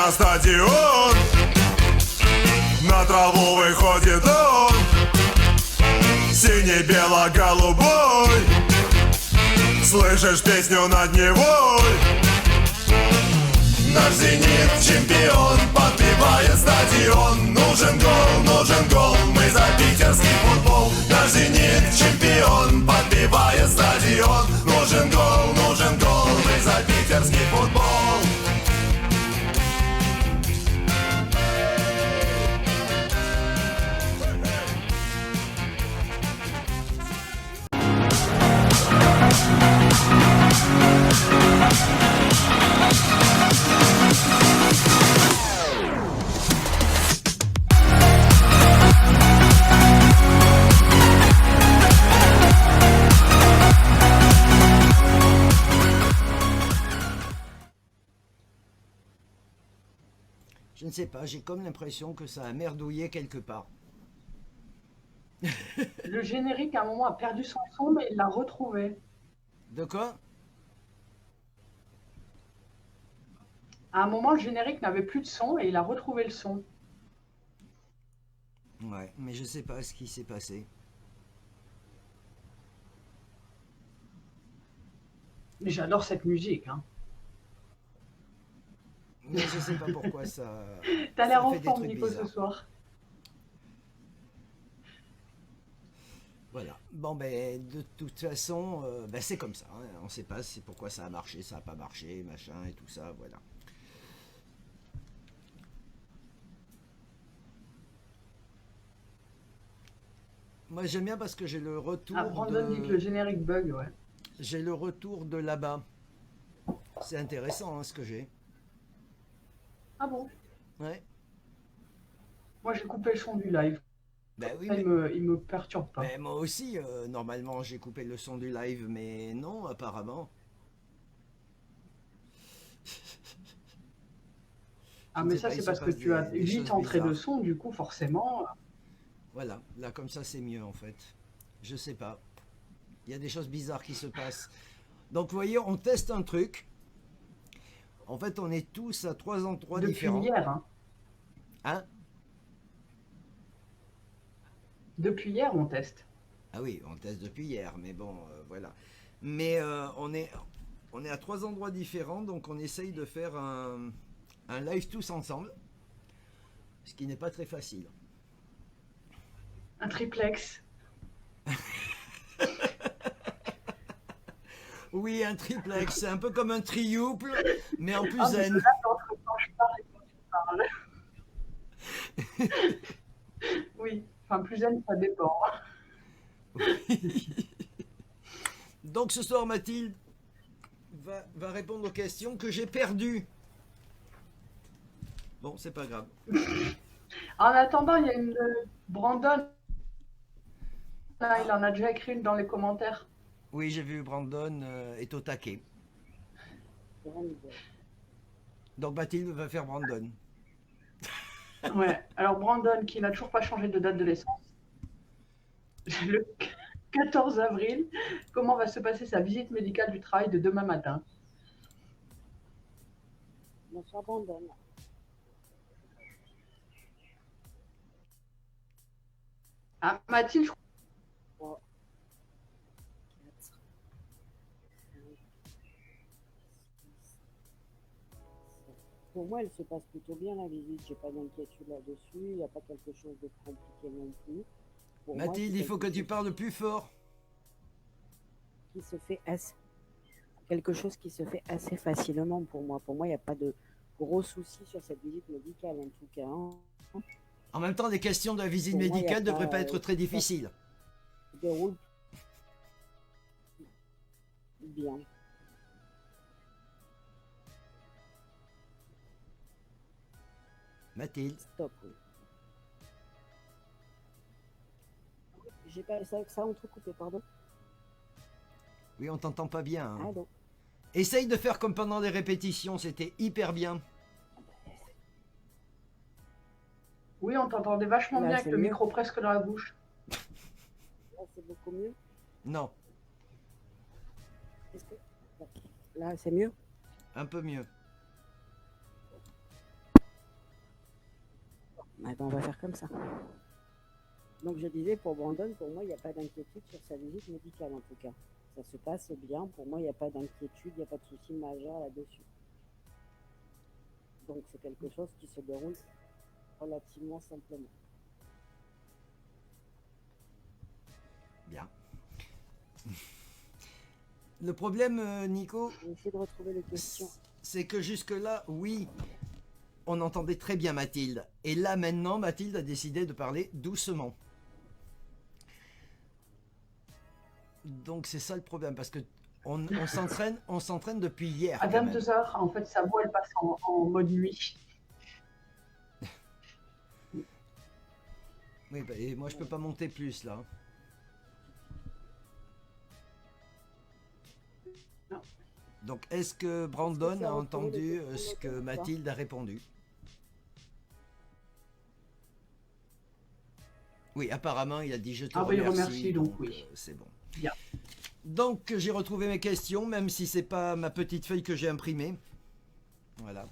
на стадион. На траву выходит он, синий-бело-голубой. Слышишь песню над Невой? Наш «Зенит» чемпион, подбивает стадион. Нужен гол, мы за питерский футбол. Наш «Зенит» чемпион, подбивает стадион. Нужен гол, мы за питерский футбол. Je ne sais pas, j'ai comme l'impression que ça a merdouillé quelque part. Le générique, à un moment, a perdu son son, mais il l'a retrouvé. De quoi? À un moment, le générique n'avait plus de son et il a retrouvé le son. Ouais, mais je sais pas ce qui s'est passé. Mais j'adore cette musique, hein. Mais je sais pas pourquoi ça. T'as l'air ça en fait des forme, trucs Nico, ce bizarres. soir. Voilà. Bon, ben, de toute façon, ben, c'est comme ça. Hein. On sait pas pourquoi ça a marché, ça a pas marché, machin et tout ça, voilà. Moi, j'aime bien parce que j'ai le retour Ah, Brandon dit que le générique bug, ouais. J'ai le retour de là-bas. C'est intéressant, hein, ce que j'ai. Ah bon? Ouais. Moi, j'ai coupé le son du live. Ben oui, Ça, mais... il me perturbe pas. Ben, moi aussi, normalement, j'ai coupé le son du live, mais non, apparemment. Ah, Je ne mais sais ça, pas, il c'est se parce que passe tu as des 8 choses entrées de bizarres. son, du coup, forcément. Voilà, là, comme ça, c'est mieux, en fait. Je sais pas. Il y a des choses bizarres qui se passent. Donc, vous voyez, on teste un truc. En fait, on est tous à 3 endroits Depuis différents. hier, hein. Hein? Depuis hier, on teste. Ah oui, on teste depuis hier, mais bon, voilà. Mais on est à 3 endroits différents, donc on essaye de faire un live tous ensemble, ce qui n'est pas très facile. Un triplex. Oui, un triplex, c'est un peu comme un triouple, mais en plus Ah, mais zen. là, entre-temps, je parle et quand tu parles. Oui, enfin, plus zen, ça dépend. Donc ce soir, Mathilde va répondre aux questions que j'ai perdues. Bon, c'est pas grave. En attendant, il y a une Brandon. Là, il en a déjà écrit une dans les commentaires. Oui, j'ai vu Brandon est au taquet. Donc Mathilde va faire Brandon. Ouais. Alors, Brandon, qui n'a toujours pas changé de date de naissance. Le 14 avril, comment va se passer sa visite médicale du travail de demain matin? Bonsoir Brandon. Ah, Mathilde, 3, 4, 5, 6, 7. Pour moi, elle se passe plutôt bien la visite. J'ai pas d'inquiétude là-dessus. Il n'y a pas quelque chose de compliqué non plus. Pour moi, Mathilde, c'est il faut que quelque tu chose parles plus fort. qui se fait assez, quelque chose qui se fait assez facilement pour moi. Pour moi, il n'y a pas de gros soucis sur cette visite médicale en tout cas. Hein. En même temps, les questions de la visite Pour moi, médicale y ne a devraient pas, pas être très difficiles. Ça se déroule bien. Mathilde, Stop. Oui. J'ai pas ça entrecoupé, pardon. oui, on t'entend pas bien. Hein. Allô. Essaye de faire comme pendant les répétitions, c'était hyper bien. oui, on t'entendait vachement Là, bien avec c'est le mieux. micro presque dans la bouche. Là, c'est beaucoup mieux. Non, Est-ce que... Là, c'est mieux. un peu mieux. Attends, on va faire comme ça. Donc je disais, pour Brandon, pour moi, il n'y a pas d'inquiétude sur sa visite médicale en tout cas. Ça se passe bien. Pour moi, il n'y a pas d'inquiétude, il n'y a pas de souci majeur là-dessus. Donc c'est quelque chose qui se déroule relativement simplement. Bien. Le problème, Nico, Je vais essayer de retrouver les questions. c'est que jusque-là, oui, on entendait très bien Mathilde. Et là, maintenant, Mathilde a décidé de parler doucement. Donc, c'est ça le problème, parce que on s'entraîne depuis hier. À quand même. 22h, en fait, sa voix, elle passe en mode nuit. Oui, bah, et moi, je peux pas monter plus, là. Non. Donc, est-ce que Brandon Est-ce que tu a as retrouvé entendu les questions ce que notées ou pas Mathilde a répondu? Oui, apparemment, il a dit je te Ah oui, il remercie. remercie, donc oui. C'est bon. Bien. Donc, j'ai retrouvé mes questions, même si c'est pas ma petite feuille que j'ai imprimée. Voilà.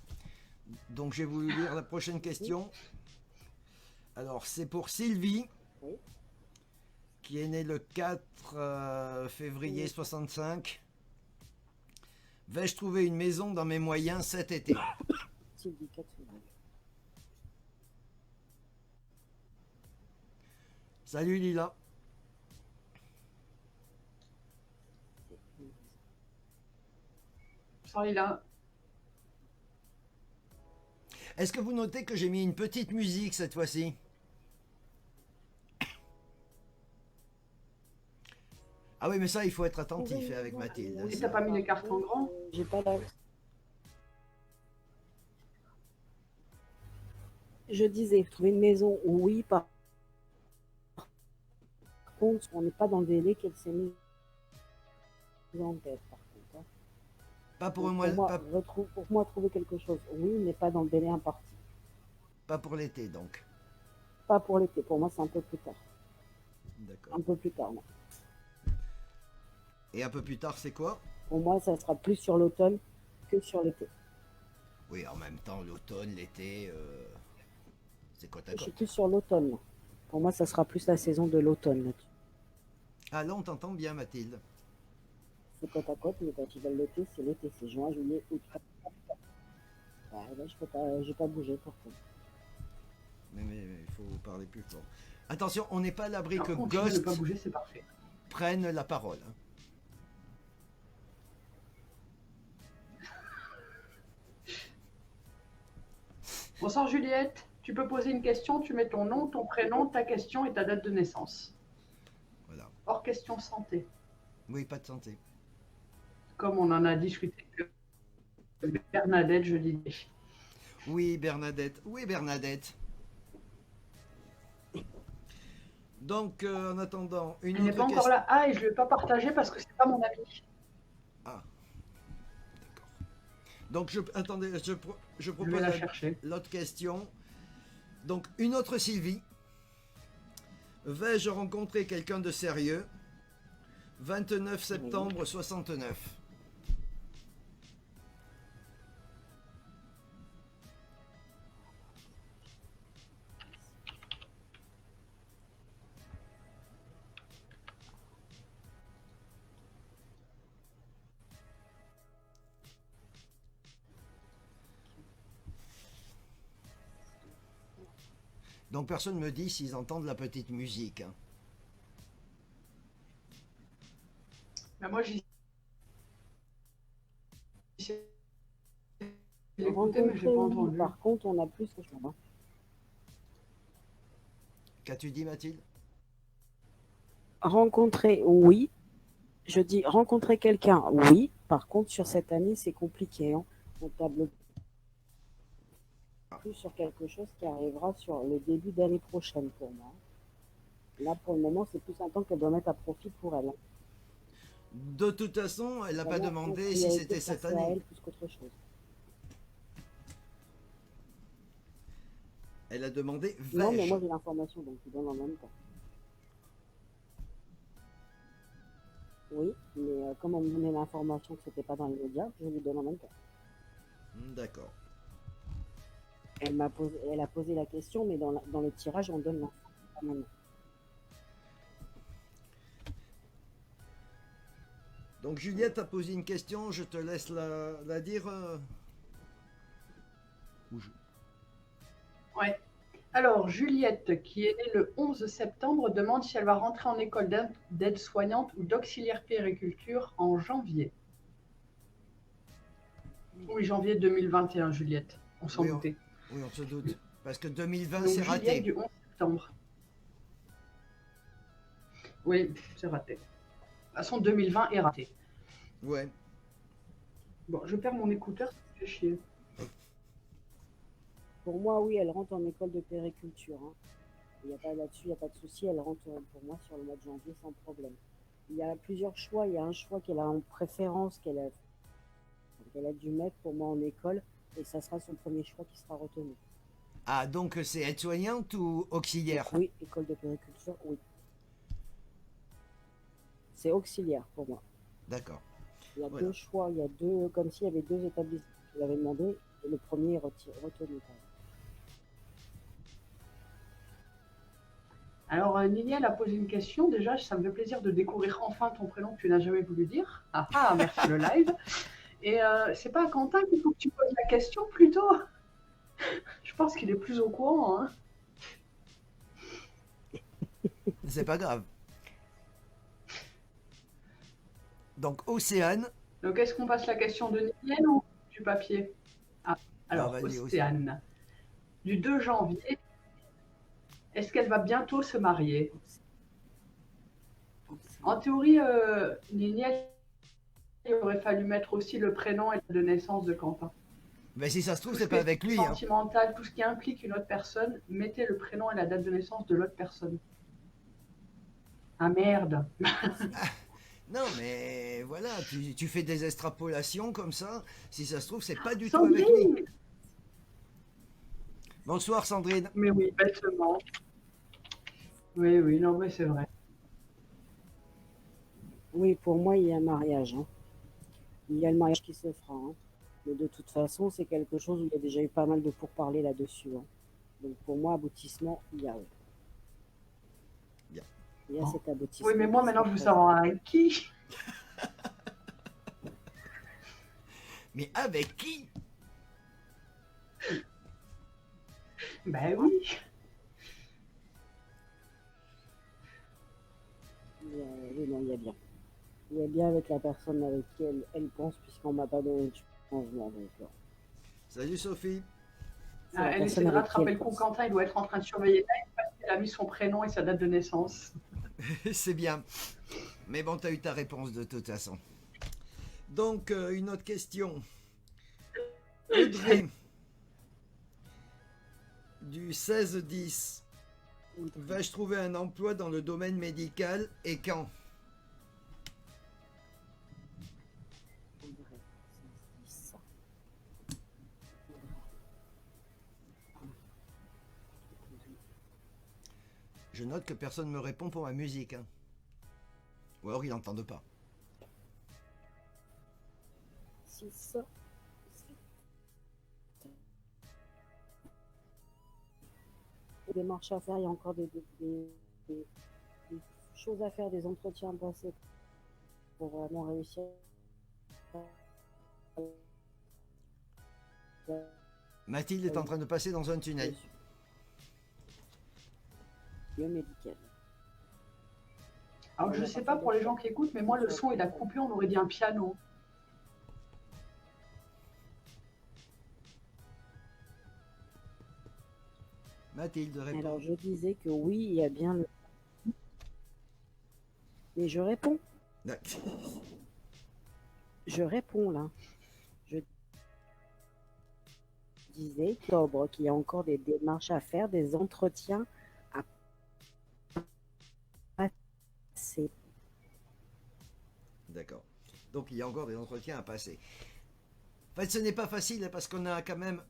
Donc, j'ai voulu lire la prochaine question. Alors, c'est pour Sylvie, Oui. qui est née le 4 février 65. Vais-je trouver une maison dans mes moyens cet été? Sylvie, 4 février. Salut Lila. Ça, il a... Est-ce que vous notez que j'ai mis une petite musique cette fois-ci? Ah oui, mais ça, il faut être attentif avec Mathilde. hein, Et ça. t'as pas mis les cartes en grand? J'ai pas la... Je disais, trouver une maison, oui, par contre, on n'est pas dans le délai qu'elle s'est mise en tête, par contre. Hein. Pas pour, Donc, moi, pour moi, trouver quelque chose, oui, mais pas dans le délai imparti. pas pour l'été, donc. Pas pour l'été, pour moi, c'est un peu plus tard. D'accord. Un peu plus tard, non. Et un peu plus tard, c'est quoi? Pour moi, ça sera plus sur l'automne que sur l'été. Oui, en même temps, l'automne, l'été, c'est côte à Je suis côte. plus sur l'automne. Moi. Pour moi, ça sera plus la saison de l'automne. là-dessus. Ah là, on t'entend bien, Mathilde. C'est côte à côte, mais quand ils veulent l'été, c'est l'été. C'est juin, juillet, août. Ouais, là, je peux pas, j'ai pas bougé pour contre. Mais il faut parler plus fort. Attention, on n'est pas à l'abri Alors, que continue de Ghost pas bouger, c'est parfait. prenne la parole. hein. Bonsoir Juliette, tu peux poser une question, tu mets ton nom, ton prénom, ta question et ta date de naissance. Voilà. Hors question santé. Oui, pas de santé. Comme on en a discuté avec Bernadette jeudi. Oui, Bernadette. Oui, Bernadette. Donc, en attendant, une Elle n'est autre pas encore question. là. Ah, et je ne l'ai pas partagé parce que c'est pas mon ami. Ah, d'accord. Donc, attendez, je Je propose vais la chercher. l'autre question. Donc, une autre Sylvie. Vais-je rencontrer quelqu'un de sérieux? 29 septembre 69. Donc personne ne me dit s'ils entendent la petite musique. hein. Mais moi, j'ai écouté, Rencontrer, mais je n'ai pas oui, entendu. par contre, on a plus que je vois. Qu'as-tu dit, Mathilde? Rencontrer, oui. Je dis rencontrer quelqu'un, oui. Par contre, sur cette année, c'est compliqué. Hein. On table plus sur quelque chose qui arrivera sur le début d'année prochaine pour moi. Là, pour le moment, c'est plus un temps qu'elle doit mettre à profit pour elle. Hein. De toute façon, elle n'a pas Vraiment, demandé une si priorité c'était cette passée à année. elle plus qu'autre chose. Elle a demandé Non, mais vais-je. moi j'ai l'information, donc je donne en même temps. Oui, mais comme on me donnait l'information que c'était pas dans les médias, je lui donne en même temps. D'accord. Elle a posé la question, mais dans le tirage, on donne l'info. Pas maintenant. Donc Juliette a posé une question, je te laisse la dire. Ou je- Ouais. Alors, Juliette, qui est née le 11 septembre, demande si elle va rentrer en école d'aide-soignante ou d'auxiliaire puériculture en janvier. Oui, janvier 2021, Juliette. On s'en Oui, doutait. Oui, on se doute. Parce que 2020, Donc, c'est Juliette raté. du 11 septembre. Oui, c'est raté. De toute façon, 2020 est raté. Ouais. Bon, je perds mon écouteur, ça me fait chier. Pour moi, oui, elle rentre en école de périculture. Hein. Il y a pas là-dessus, il n'y a pas de souci. Elle rentre pour moi sur le mois de janvier sans problème. Il y a plusieurs choix. Il y a un choix qu'elle a en préférence, qu'elle a dû mettre pour moi en école. Et ça sera son premier choix qui sera retenu. Ah, donc c'est aide-soignante ou auxiliaire? Oui, école de périculture, oui. C'est auxiliaire pour moi. D'accord. Il y a Voilà. deux choix, il y a deux, comme s'il y avait deux établissements qu'il avait demandé, et le premier est retenu. Alors, Niniel a posé une question. Déjà, ça me fait plaisir de découvrir enfin ton prénom que tu n'as jamais voulu dire. Ah ah, merci le live. Et c'est pas à Quentin qu'il faut que tu poses la question plutôt. Je pense qu'il est plus au courant. Hein. C'est pas grave. Donc Océane. Donc, est-ce qu'on passe la question de Niniel ou du papier? Ah, alors, vas-y, Océane. Du 2 janvier, est-ce qu'elle va bientôt se marier? En théorie, Niniel, il aurait fallu mettre aussi le prénom et la date de naissance de Quentin. Mais si ça se trouve, Tout c'est ce pas qui est avec lui. Hein. sentimental, tout ce qui implique une autre personne, mettez le prénom et la date de naissance de l'autre personne. Ah merde. Non, mais voilà, tu fais des extrapolations comme ça. Si ça se trouve, c'est pas du tout avec lui. Sandrine. Bonsoir Sandrine. Mais oui, bêtement. Oui, oui, non, mais c'est vrai. Oui, pour moi, il y a un mariage. Hein. Il y a le mariage qui se fera. Hein. Mais de toute façon, c'est quelque chose où il y a déjà eu pas mal de pourparlers là-dessus. Hein. Donc pour moi, aboutissement, il y a. Bien. Il y a cet aboutissement. Oui, mais moi maintenant, je veux savoir avec qui. Mais avec qui? Ben oui. Oui, non, il y a bien. Il y a bien avec la personne avec qui elle pense, puisqu'on m'a pas donné de changement. Donc, Salut Sophie. Ah, elle essaie de rattraper le coup. Quentin, il doit être en train de surveiller live parce qu'elle a mis son prénom et sa date de naissance. C'est bien. Mais bon, tu as eu ta réponse de toute façon. Donc, une autre question. Audrey, du 16-10, vais-je trouver un emploi dans le domaine médical et quand? Je note que personne ne me répond pour ma musique. Hein. Ou alors ils n'entendent pas. 6. Des marches à faire, il y a encore des choses à faire, des entretiens à passer pour vraiment réussir. Mathilde est en train de passer dans un tunnel. Médical. Alors, je sais pas pour les gens qui écoutent, mais moi, le son, il a coupé, on aurait dit un piano. Mathilde répond. Alors, je disais que oui, il y a bien le... Mais je réponds. Je réponds, là. Je disais octobre qu'il y a encore des démarches à faire, des entretiens à passer. D'accord. Donc il y a encore des entretiens à passer. En fait, ce n'est pas facile parce qu'on a quand même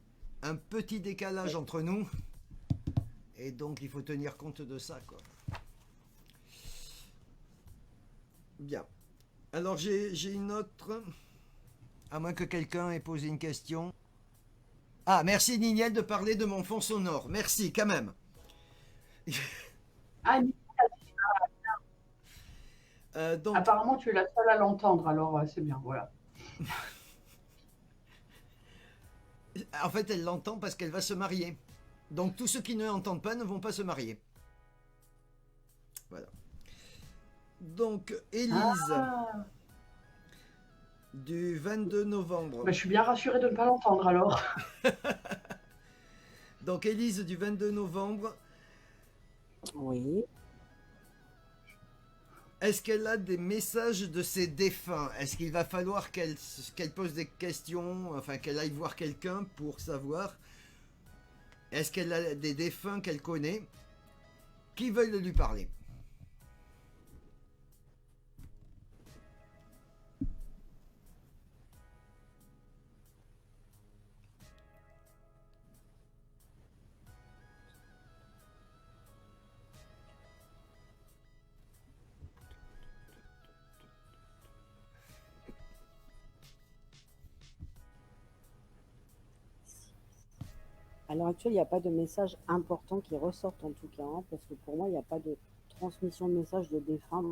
un petit décalage entre nous. Et donc il faut tenir compte de ça, quoi. Bien. Alors j'ai une autre. À moins que quelqu'un ait posé une question. Ah, merci Nignel de parler de mon fond sonore. Merci quand même. Ah, Donc, apparemment, tu es la seule à l'entendre, alors c'est bien, voilà. en fait, elle l'entend parce qu'elle va se marier. Donc, tous ceux qui ne l'entendent pas ne vont pas se marier. Voilà. Donc, Élise, Ah, du 22 novembre. bah, je suis bien rassurée de ne pas l'entendre alors. Donc, Élise, du 22 novembre. Oui. Est-ce qu'elle a des messages de ses défunts? Est-ce qu'il va falloir qu'elle pose des questions, enfin qu'elle aille voir quelqu'un pour savoir? Est-ce qu'elle a des défunts qu'elle connaît qui veulent lui parler? À l'heure actuelle, il n'y a pas de message important qui ressortent en tout cas, hein, parce que pour moi, il n'y a pas de transmission de message de défunt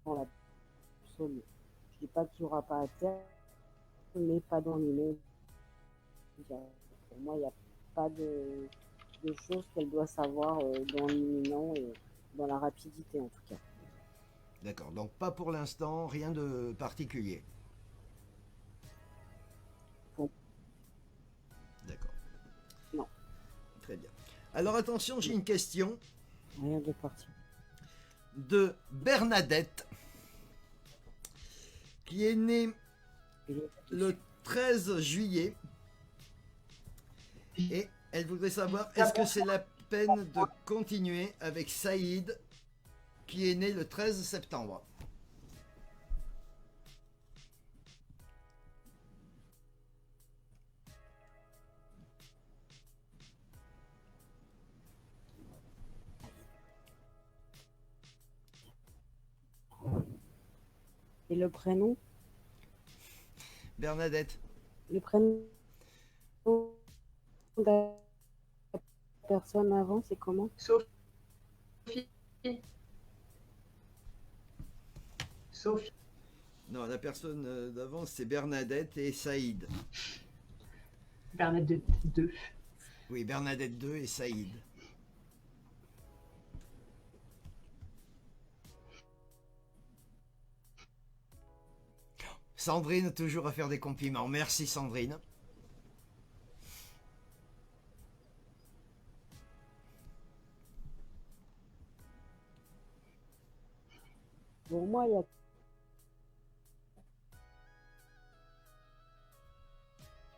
dans l'absolu. Je dis pas qu'il n'y aura pas à terre, mais pas dans l'immédiat. Pour moi, il n'y a pas de choses qu'elle doit savoir dans l'imminent et dans la rapidité en tout cas. D'accord, donc pas pour l'instant, rien de particulier. Pour- D'accord. Non. Très bien. Alors attention, j'ai une question Rien de parti. de Bernadette, qui est née le 13 juillet. Et elle voudrait savoir, est-ce que c'est la peine de continuer avec Saïd, qui est né le 13 septembre? Et le prénom Bernadette. Le prénom de la personne avant, c'est comment? Sophie. Sophie. Non, la personne d'avant, c'est Bernadette et Saïd. Bernadette 2. Oui, Bernadette 2 et Saïd. Sandrine, toujours à faire des compliments. Merci Sandrine. Pour moi, il y a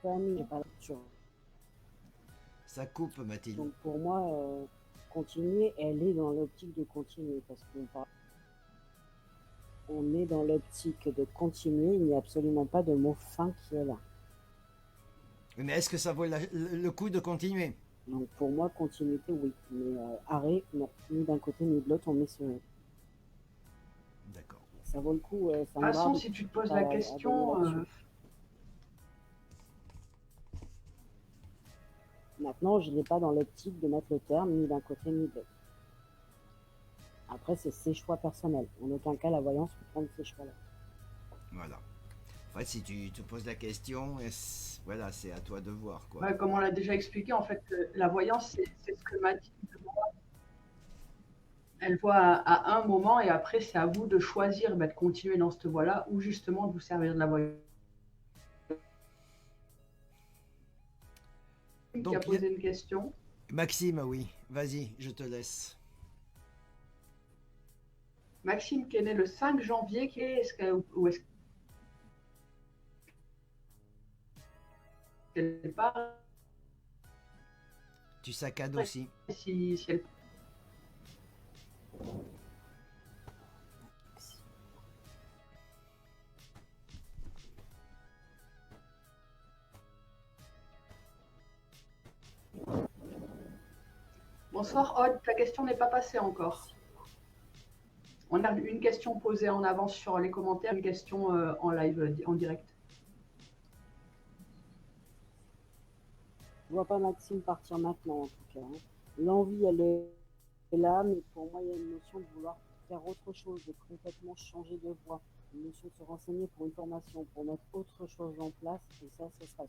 famille, pas la culture. Ça coupe, Mathilde. Donc pour moi, continuer, elle est dans l'optique de continuer parce on est dans l'optique de continuer. Il n'y a absolument pas de mot fin qui est là. Mais est-ce que ça vaut le coup de continuer? Donc pour moi, continuité, oui. Mais arrêt, non. Ni d'un côté ni de l'autre, on met ce. D'accord. Ça vaut le coup. De toute façon, si tu te poses la question, maintenant, je n'ai pas dans l'optique de mettre le terme ni d'un côté ni de l'autre. Après, c'est ses choix personnels. En aucun cas, la voyance peut prendre ces choix-là. Voilà. En fait, si tu te poses la question, voilà, c'est à toi de voir, quoi. ouais, comme on l'a déjà expliqué, en fait, la voyance, c'est ce que Mathilde voit. Elle voit à un moment et après, c'est à vous de choisir de continuer dans cette voie-là ou justement de vous servir de la voyance. Donc, qui a posé une question. Maxime, oui. Vas-y, je te laisse. Maxime qui est né le 5 janvier, où est-ce qu'elle part Tu saccades aussi. si elle... Bonsoir Aude, ta question n'est pas passée encore. On a une question posée en avance sur les commentaires, une question en live, en direct. Je vois pas Maxime partir maintenant, en tout cas, hein. L'envie, elle est là, mais pour moi, il y a une notion de vouloir faire autre chose, de complètement changer de voie, une notion de se renseigner pour une formation, pour mettre autre chose en place, et ça, ce sera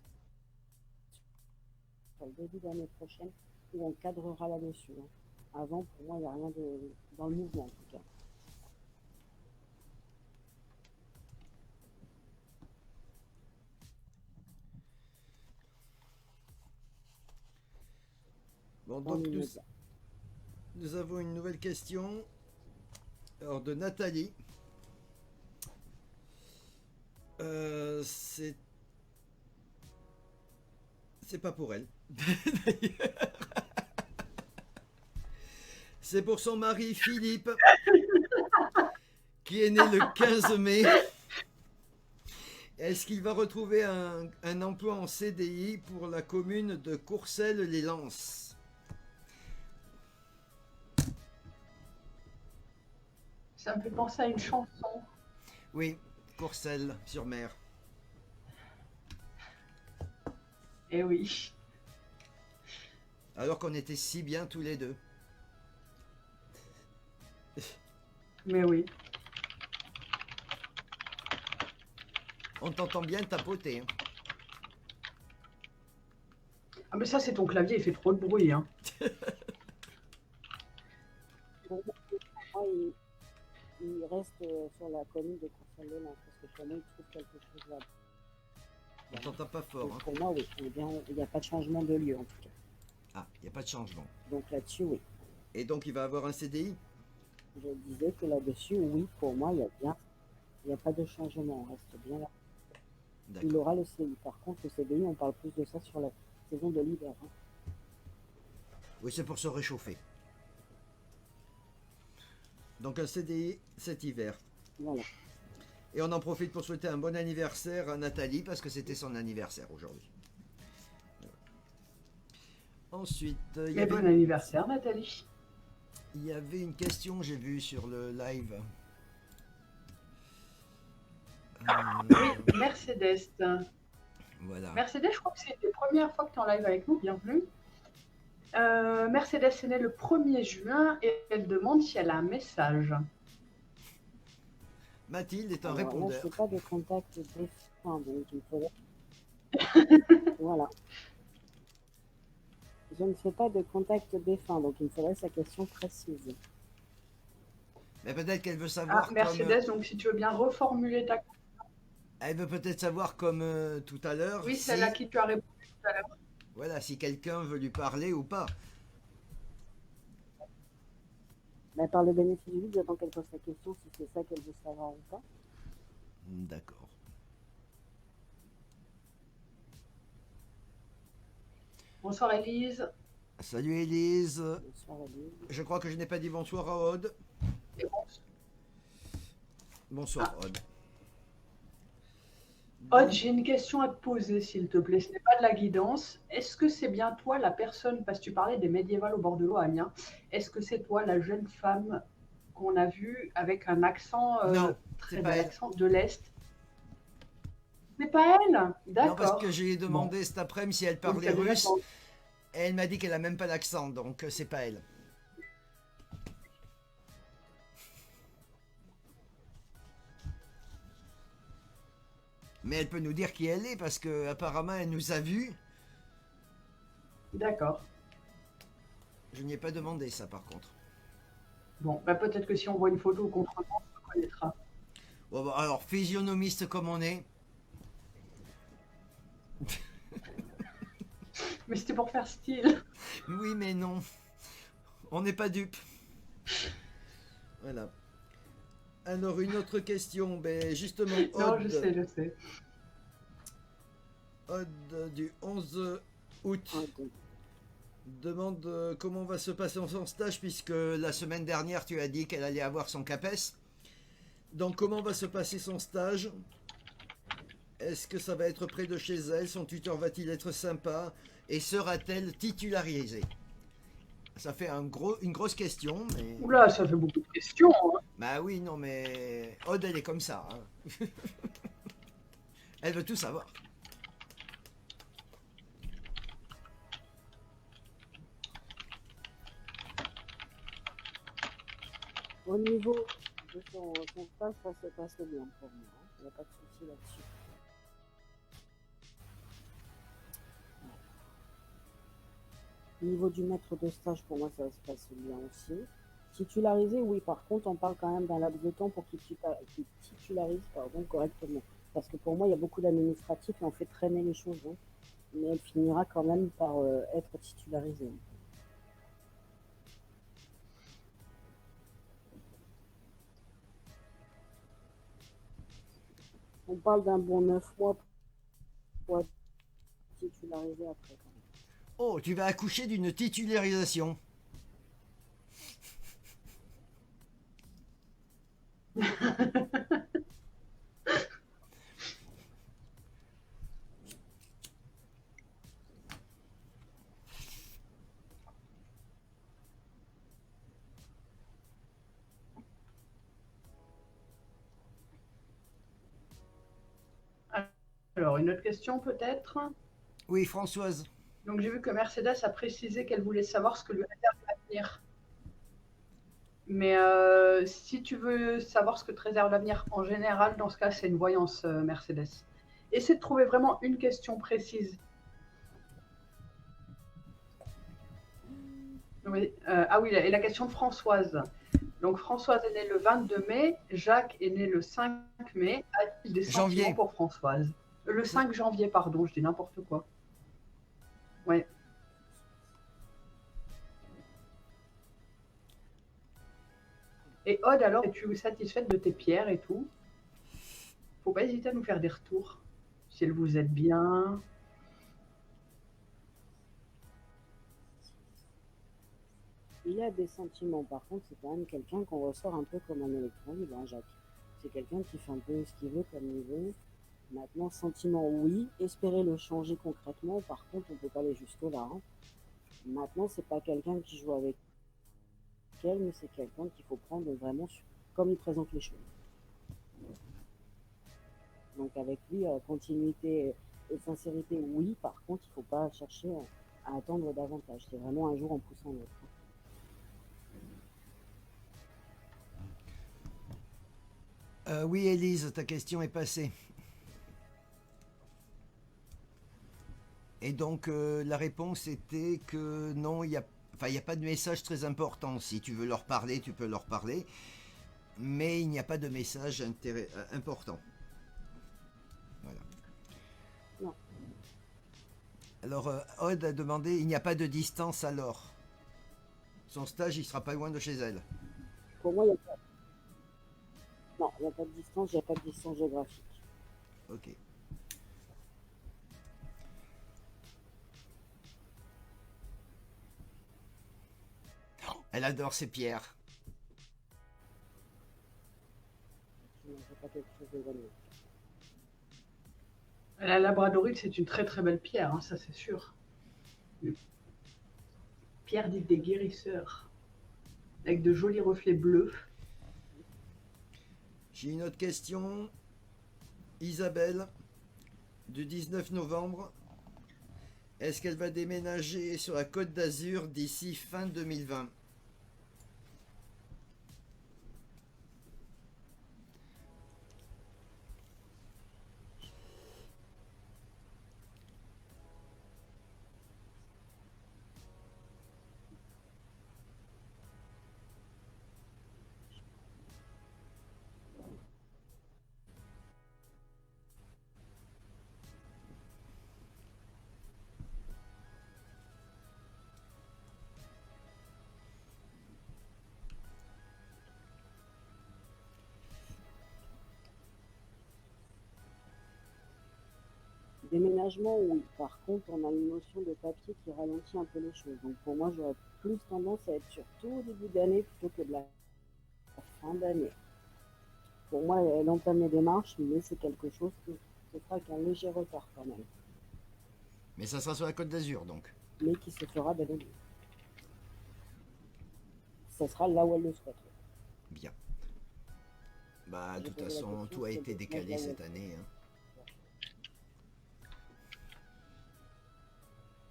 sur le début d'année prochaine où on cadrera là-dessus, hein. Avant, pour moi, il n'y a rien de dans le mouvement, en tout cas. Bon, Dans donc l'immédiat. nous avons une nouvelle question. Alors, de Nathalie. C'est pas pour elle. C'est pour son mari Philippe, qui est né le 15 mai. Est-ce qu'il va retrouver un emploi en CDI pour la commune de Courcelles-les-Lances? Ça me fait penser à une chanson. Oui, Courcelles-sur-Mer. Eh oui. Alors qu'on était si bien tous les deux. Mais oui. On t'entend bien tapoter, hein. Ah mais ça c'est ton clavier, il fait trop de bruit, hein. Pour moi, il reste sur la commune de Courcelles-les-Lances, parce que pour moi, il trouve quelque chose là. On t'entend pas fort, hein. Pour moi, oui, eh bien, il n'y a pas de changement de lieu, en tout cas. Ah, il n'y a pas de changement. Donc là-dessus, oui. Et donc il va avoir un CDI? Je disais que là-dessus, oui, pour moi, il n'y a pas de changement, on reste bien là. Il D'accord. aura le CDI. Par contre, le CDI, on parle plus de ça sur la saison de l'hiver, hein. Oui, c'est pour se réchauffer. Donc un CDI cet hiver. Voilà. Et on en profite pour souhaiter un bon anniversaire à Nathalie, parce que c'était son anniversaire aujourd'hui. Ensuite, Mais bon anniversaire Nathalie. il y avait une question, j'ai vu sur le live. Oui, Mercedes. Voilà. Mercedes, je crois que c'est la première fois que tu es en live avec nous, bienvenue. Mercedes est née le 1er juin et elle demande si elle a un message. Mathilde est un Alors là, répondeur. je n'ai pas de contact défunt, donc il faudrait... Voilà. Je ne fais pas de contact défunt, donc il me faudrait sa question précise. Mais peut-être qu'elle veut savoir Ah, Mercedes, donc si tu veux bien reformuler ta question. Elle veut peut-être savoir comme tout à l'heure. Oui, si... celle à qui tu as répondu tout à l'heure. Voilà, si quelqu'un veut lui parler ou pas. Mais par le bénéfice du doute, j'attends qu'elle pose sa question, si c'est ça qu'elle veut savoir ou pas. D'accord. Bonsoir Elise. Salut Élise. Bonsoir, Elise. Je crois que je n'ai pas dit bonsoir à Aude. Et bon, Bonsoir Aude. Aude, j'ai une question à te poser, s'il te plaît. Ce n'est pas de la guidance. Est-ce que c'est bien toi la personne, parce que tu parlais des médiévales au bord de l'eau, Amiens, est-ce que c'est toi la jeune femme qu'on a vue avec un accent Non, très c'est bel pas elle. accent de l'Est? C'est pas elle? Non, parce D'accord. que j'ai demandé cet après-midi si elle Donc, parlait t'as déjà russe. demandé. Et elle m'a dit qu'elle a même pas d'accent, donc c'est pas elle. Mais elle peut nous dire qui elle est, parce que apparemment elle nous a vus. D'accord. Je n'y ai pas demandé ça par contre. Bon, bah, peut-être que si on voit une photo ou qu'on te reconnaît, on te reconnaîtra. Bon, bah, alors, physionomiste comme on est. Mais c'était pour faire style. Oui, mais non. On n'est pas dupes. Voilà. Alors, une autre question. Ben, justement, Non, je sais. Aude du 11 août Ah, donc, demande comment va se passer son stage, puisque la semaine dernière, tu as dit qu'elle allait avoir son CAPES. Donc, comment va se passer son stage? Est-ce que ça va être près de chez elle? Son tuteur va-t-il être sympa? Et sera-t-elle titularisée? Ça fait une grosse question, mais... Oula, ça fait beaucoup de questions, hein. Bah oui, non, mais... Aude, elle est comme ça, hein. Elle veut tout savoir. Au niveau de son stage, ça se passe bien pour moi, hein. Il n'y a pas de souci là-dessus. Au niveau du maître de stage, pour moi, ça se passe bien aussi. Titularisé, oui, par contre, on parle quand même d'un laps de temps pour qu'il titularise correctement. Parce que pour moi, il y a beaucoup d'administratifs et on fait traîner les choses, hein. Mais elle finira quand même par être titularisée. On parle d'un bon 9 mois pour être titularisé après, quand même. Oh, tu vas accoucher d'une titularisation. Alors, une autre question peut-être. Oui, Françoise. Donc, j'ai vu que Mercedes a précisé qu'elle voulait savoir ce que lui réserve l'avenir. Mais si tu veux savoir ce que te réserve l'avenir en général, dans ce cas, c'est une voyance, Mercedes. Essaie de trouver vraiment une question précise. Oui, ah oui, et la question de Françoise. Donc Françoise est née le 22 mai, Jacques est né le 5 mai. A-t-il des Janvier. sentiments pour Françoise? Le 5 janvier, pardon, je dis n'importe quoi. Ouais. Et Aude, alors, es-tu satisfaite de tes pierres et tout? Faut pas hésiter à nous faire des retours. Si elles vous aident bien. Il y a des sentiments, par contre, c'est quand même quelqu'un qu'on ressort un peu comme un électron libre, hein, Jacques. C'est quelqu'un qui fait un peu ce qu'il veut comme il veut. Maintenant, sentiment, oui. Espérer le changer concrètement, par contre, on ne peut pas aller jusque-là, hein. Maintenant, c'est pas quelqu'un qui joue avec elle, mais c'est quelqu'un qu'il faut prendre vraiment comme il présente les choses. Donc avec lui, continuité et sincérité, oui. Par contre, il ne faut pas chercher à attendre davantage. C'est vraiment un jour en poussant l'autre. Oui, Élise, ta question est passée. Et donc, la réponse était que non, il n'y a pas de message très important. Si tu veux leur parler, tu peux leur parler. Mais il n'y a pas de message important. Voilà. Non. Alors, Aude a demandé, il n'y a pas de distance alors. Son stage, il sera pas loin de chez elle. Pour moi, il n'y a pas. Non, il n'y a pas de distance, il n'y a pas de distance géographique. Ok. Elle adore ses pierres. Je ne pas quelque chose d'éloigné. La labradorite, c'est une très très belle pierre, hein, ça c'est sûr. Pierre dite des guérisseurs, avec de jolis reflets bleus. J'ai une autre question. Isabelle, du 19 novembre. Est-ce qu'elle va déménager sur la Côte d'Azur d'ici fin 2020? Déménagement, oui. Par contre, on a une notion de papier qui ralentit un peu les choses. Donc pour moi, j'aurais plus tendance à être sur tout au début d'année plutôt que de la fin d'année. Pour moi, elle entame les démarches, mais c'est quelque chose qui se fera avec un léger retard quand même. Mais ça sera sur la Côte d'Azur donc. Mais qui se fera bel et bien. Ça sera là où elle le souhaite. Bien. Bah, de toute façon, tout a été décalé cette année. Hein.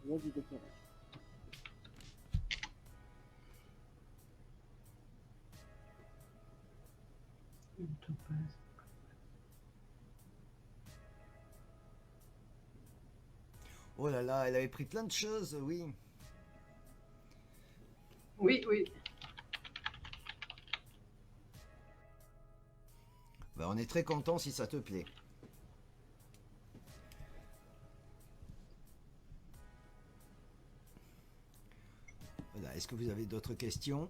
Il y a du décalage. Une topaze. Oh là là, elle avait pris plein de choses, oui. Oui, oui. Bah, on est très content si ça te plaît. Voilà, est-ce que vous avez d'autres questions?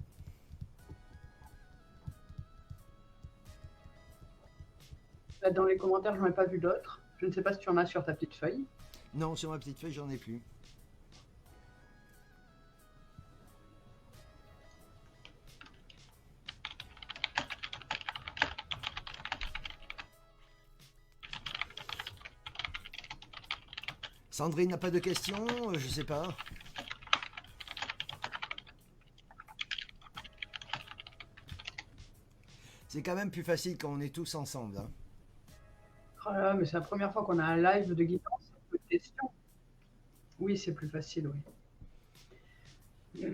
Là, dans les commentaires, je n'en ai pas vu d'autres. Je ne sais pas si tu en as sur ta petite feuille. Non, sur ma petite feuille, j'en ai plus. Sandrine n'a pas de questions? Je sais pas. C'est quand même plus facile quand on est tous ensemble, hein. Oh là là, mais c'est la première fois qu'on a un live de guidance sans de questions. Oui, c'est plus facile, oui.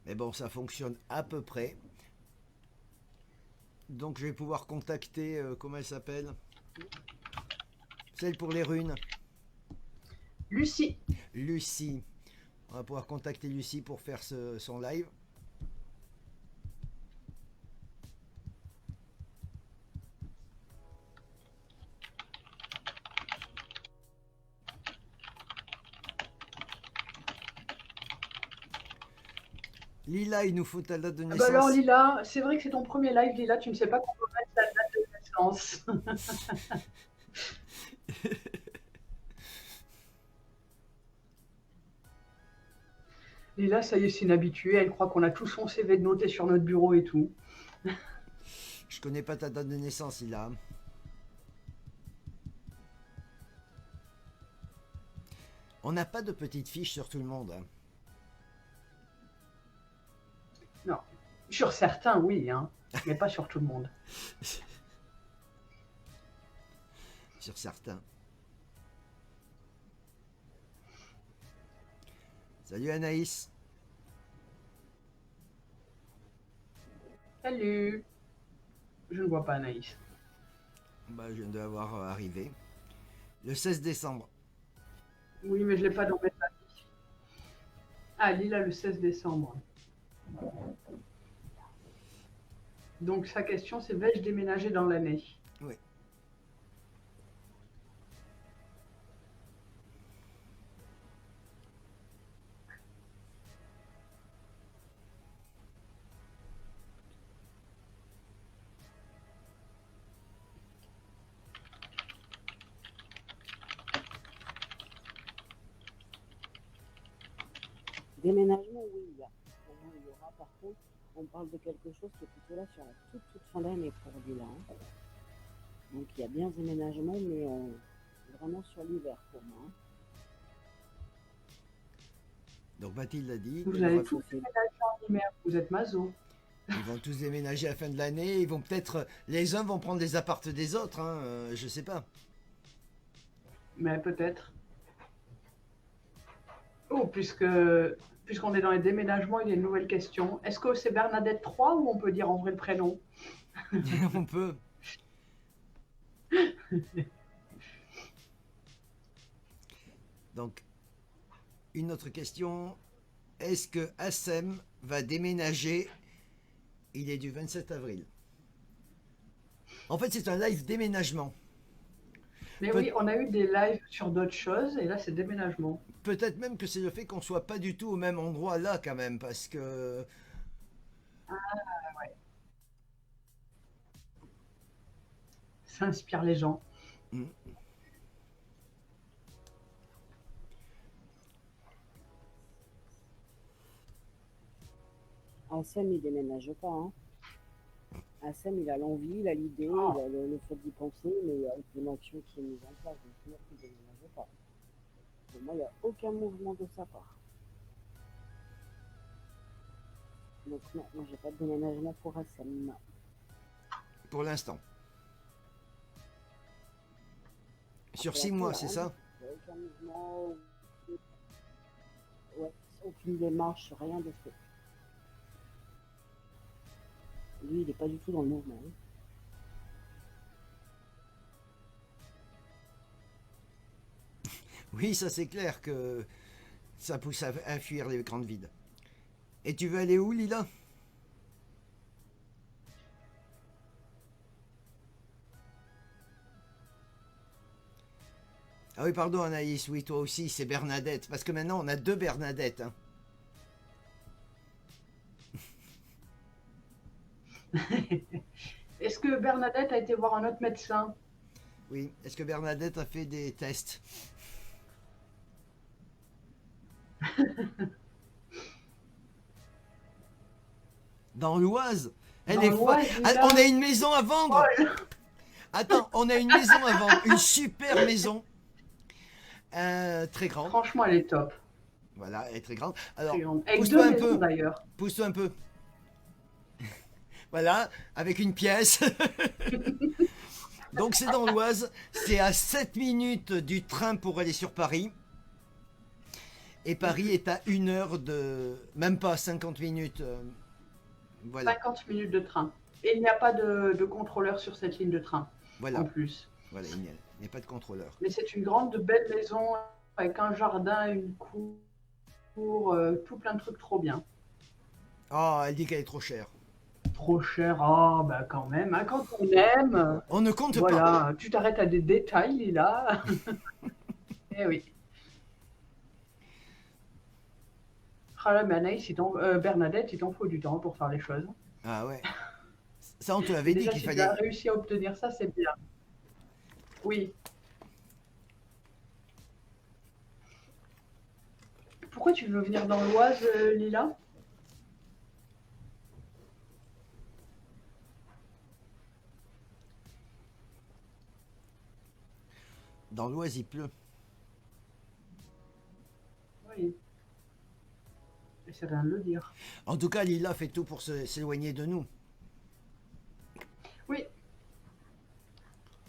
Mais bon, ça fonctionne à peu près. Donc je vais pouvoir contacter, comment elle s'appelle? Celle pour les runes. Lucie. Lucie. On va pouvoir contacter Lucie pour faire son live. Lila, il nous faut ta date de Ah naissance. bah alors Lila, c'est vrai que c'est ton premier live, Lila, tu ne sais pas qu'on peut mettre ta date de naissance. Lila, ça y est, c'est une habituée, elle croit qu'on a tout son CV de noté sur notre bureau et tout. Je connais pas ta date de naissance, Lila. On n'a pas de petite fiche sur tout le monde, hein. Non, sur certains, oui, hein, mais pas sur tout le monde. Sur certains. Salut Anaïs. Salut. Je ne vois pas Anaïs. Bah, je viens de la voir arriver. Le 16 décembre. Oui, mais je ne l'ai pas dans mes familles. Ah, Lila, le 16 décembre. Donc sa question, c'est vais-je déménager dans l'année? Oui. Déménagement, oui, il y a. Pour moi, il y aura. Par contre, on parle de quelque chose qui est plutôt là sur la toute fin d'année pour lui là, hein. Donc il y a bien déménagement, mais vraiment sur l'hiver pour moi, hein. Donc Mathilde a dit Vous qu'il y allez aura- tous déménager en hiver, vous êtes maso. ils vont tous déménager à la fin de l'année. Ils vont peut-être, les uns vont prendre les appartes des autres, hein, je sais pas. Mais peut-être. Oh, puisqu'on est dans les déménagements, il y a une nouvelle question. Est-ce que c'est Bernadette 3 ou on peut dire en vrai le prénom? On peut. Donc, une autre question. Est-ce que Assem va déménager? Il est du 27 avril. En fait, c'est un live déménagement. Mais oui, on a eu des lives sur d'autres choses et là c'est déménagement. Peut-être même que c'est le fait qu'on soit pas du tout au même endroit là quand même, parce que Ça inspire les gens. Hmm. Assem, il déménage pas, hein. Assem, il a l'envie, il a l'idée, Oh. il a le fait d'y penser, mais il y a aucune action qui est mise en place. Donc, moi, il déménage pas. Pour moi, il n'y a aucun mouvement de sa part. Donc, non, moi, j'ai pas de déménagement pour Assem. pour l'instant. Sur Et 6 après, mois, il y a c'est rien ça? du tout. Il y a aucun mouvement, ouais, aucune démarche, rien de fait. Lui, il n'est pas du tout dans le mouvement, hein. Oui, ça c'est clair que ça pousse à fuir les grandes villes. Et tu veux aller où, Lila? Ah oui, pardon Anaïs, oui, toi aussi, c'est Bernadette. Parce que maintenant, on a deux Bernadettes. Hein. Est-ce que Bernadette a été voir un autre médecin? Oui, est-ce que Bernadette a fait des tests? Dans l'Oise? Elle Dans est folle. l'Oise, Ah, Lila? on a une maison à vendre. Folle. Attends, on a une maison à vendre. Une super maison. Très grande. Franchement, elle est top. Voilà, elle est très grande. Alors, Très grande. Avec pousse-toi deux un maisons peu. d'ailleurs. Pousse-toi un peu. Voilà, avec une pièce. Donc c'est dans l'Oise. C'est à 7 minutes du train pour aller sur Paris. Et Paris est à 1 heure de... Même pas 50 minutes. Voilà, 50 minutes de train. Et il n'y a pas de contrôleur sur cette ligne de train, voilà. en plus. Voilà, il n'y a pas de contrôleur. Mais c'est une grande, belle maison avec un jardin, une cour, tout plein de trucs trop bien. Oh, elle dit qu'elle est trop chère. Trop cher, ah bah quand même, hein, quand on aime, On ne compte pas. voilà, tu t'arrêtes à des détails, Lila. Eh oui. Ah là, mais Anaïs, Bernadette, il t'en faut du temps pour faire les choses. Ah ouais. Ça, on te l'avait dit Déjà, qu'il si tu fallait... as réussi à obtenir ça, c'est bien. Oui. Pourquoi tu veux venir dans l'Oise, Lila? Dans l'Oise, il pleut. Oui. Et c'est rien de le dire. En tout cas, Lila fait tout pour s'éloigner de nous. Oui,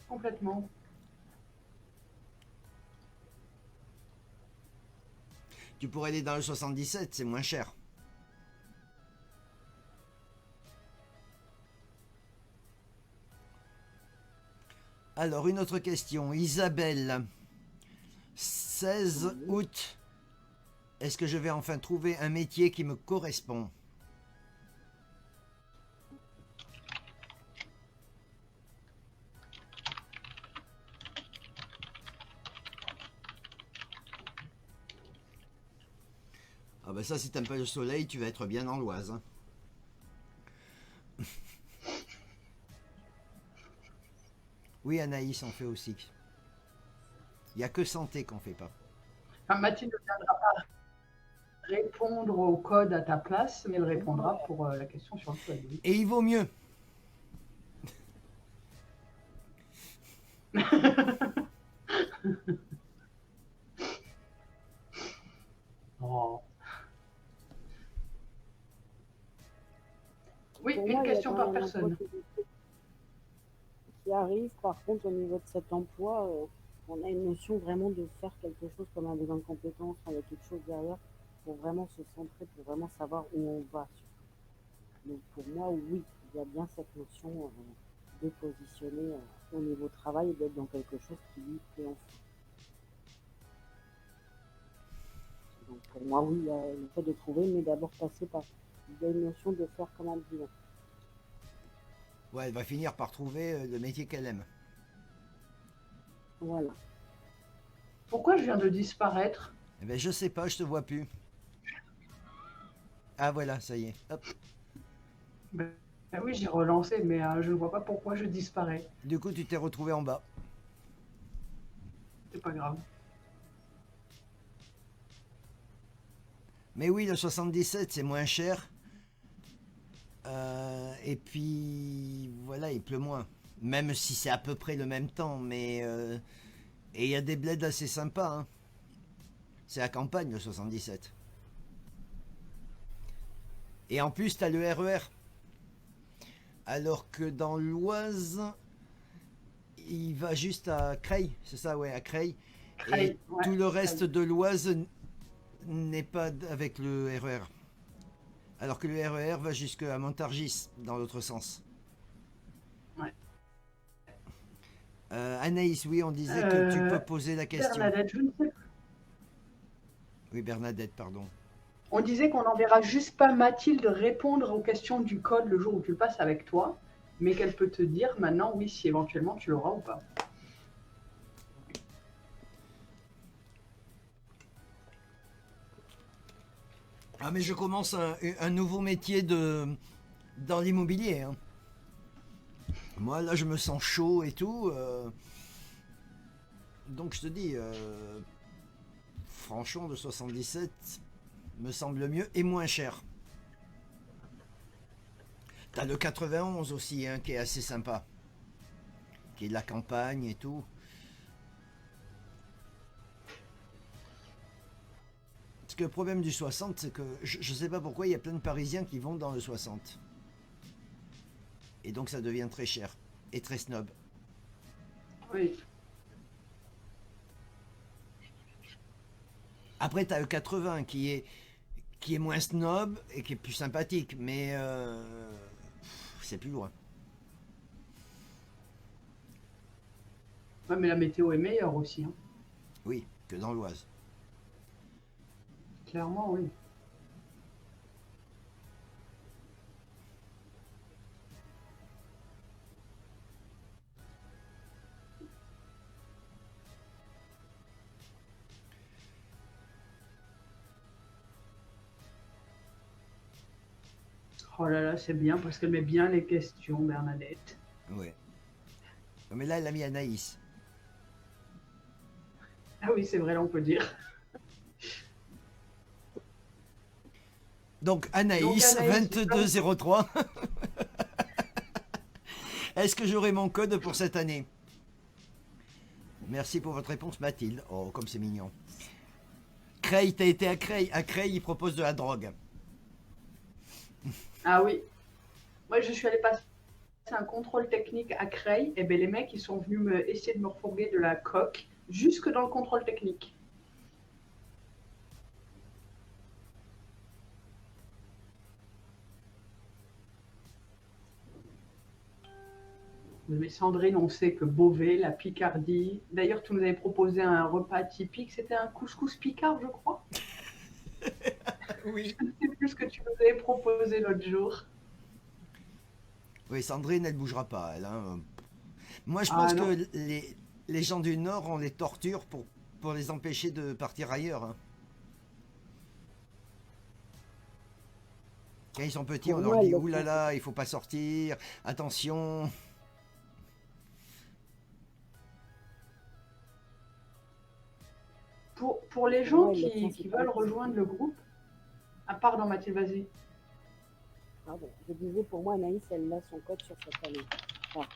complètement. Tu pourrais aller dans le 77, c'est moins cher. Alors, une autre question. Isabelle, 16 août, est-ce que je vais enfin trouver un métier qui me correspond? Ah ben ça, si t'aimes pas le soleil, tu vas être bien dans l'Oise. Hein. Oui, Anaïs en fait aussi. Il n'y a que santé qu'on fait pas. Enfin, Mathilde ne viendra pas répondre au code à ta place, mais elle répondra pour la question sur le code. Oui. Et il vaut mieux. Oh. Oui, Pour une moi, il y a question quand par même un personne. emploi qui arrive. Par contre, au niveau de cet emploi, on a une notion vraiment de faire quelque chose comme un bilan de compétences. Enfin, il y a quelque chose derrière pour vraiment se centrer, pour vraiment savoir où on va. Donc pour moi, oui, il y a bien cette notion de positionner au niveau travail et d'être dans quelque chose qui lui plaît en fait. Donc pour moi, oui, il y a le fait de trouver, mais d'abord passer par. Il y a une notion de faire comme un bilan. Ouais, elle va finir par trouver le métier qu'elle aime. Voilà. Pourquoi je viens de disparaître? Eh ben, je sais pas, je te vois plus. Ah voilà, ça y est. Hop. Ben oui, j'ai relancé, mais je ne vois pas pourquoi je disparais. Du coup, tu t'es retrouvé en bas. C'est pas grave. Mais oui, le 77, c'est moins cher. Et puis, voilà, il pleut moins. Même si c'est à peu près le même temps. Mais et il y a des bleds assez sympas. Hein. C'est à campagne, le 77. Et en plus, tu as le RER. Alors que dans l'Oise, il va juste à Creil. C'est ça, ouais, à Creil. Creil, Et ouais, tout le reste Creil. de l'Oise n'est pas avec le RER. Alors que le RER va jusqu'à Montargis, dans l'autre sens. Ouais. Anaïs, oui, on disait que tu peux poser la question. Bernadette, je ne sais Oui, Bernadette, pardon. On disait qu'on n'enverra juste pas Mathilde répondre aux questions du code le jour où tu le passes avec toi, mais qu'elle peut te dire maintenant, oui, si éventuellement tu l'auras ou pas. Ah, mais je commence un nouveau métier dans l'immobilier, hein. Moi, là, je me sens chaud et tout. Donc, je te dis, Franchon de 77 me semble mieux et moins cher. T'as le 91 aussi, hein, qui est assez sympa. Qui est de la campagne et tout. Parce que le problème du 60, c'est que je sais pas pourquoi il y a plein de Parisiens qui vont dans le 60. Et donc ça devient très cher et très snob. Oui. Après, tu as le 80 qui est moins snob et qui est plus sympathique, mais c'est plus loin. Ouais, mais la météo est meilleure aussi, hein. Oui, que dans l'Oise. Clairement, oui. Oh là là, c'est bien parce qu'elle met bien les questions, Bernadette. Ouais. Mais là, elle a mis Anaïs. Ah oui, c'est vrai, là on peut dire. Donc Anaïs, 2203. Est-ce que j'aurai mon code pour cette année? Merci pour votre réponse, Mathilde. Oh, comme c'est mignon. Creil, t'as été à Creil. À Creil, ils proposent de la drogue. Ah oui. Moi, je suis allée passer un contrôle technique à Creil. Et bien, les mecs, ils sont venus essayer de me refourguer de la coque jusque dans le contrôle technique. Mais Sandrine, on sait que Beauvais, la Picardie. D'ailleurs, tu nous avais proposé un repas typique. C'était un couscous picard, je crois. Oui. Je ne sais plus ce que tu nous avais proposé l'autre jour. Oui, Sandrine, elle bougera pas, elle. Hein. Moi, je Ah, pense non. que les gens du Nord, on les torture pour les empêcher de partir ailleurs. Hein. Quand ils sont petits, Pour on moi, leur dit elle le ouh là fait. là, il faut pas sortir, attention. Pour les gens Ouais, le qui principal, veulent c'est- rejoindre le groupe, à part dans Mathilde, vas-y. Pardon, je disais pour moi, Anaïs, elle a son code sur cette année. Par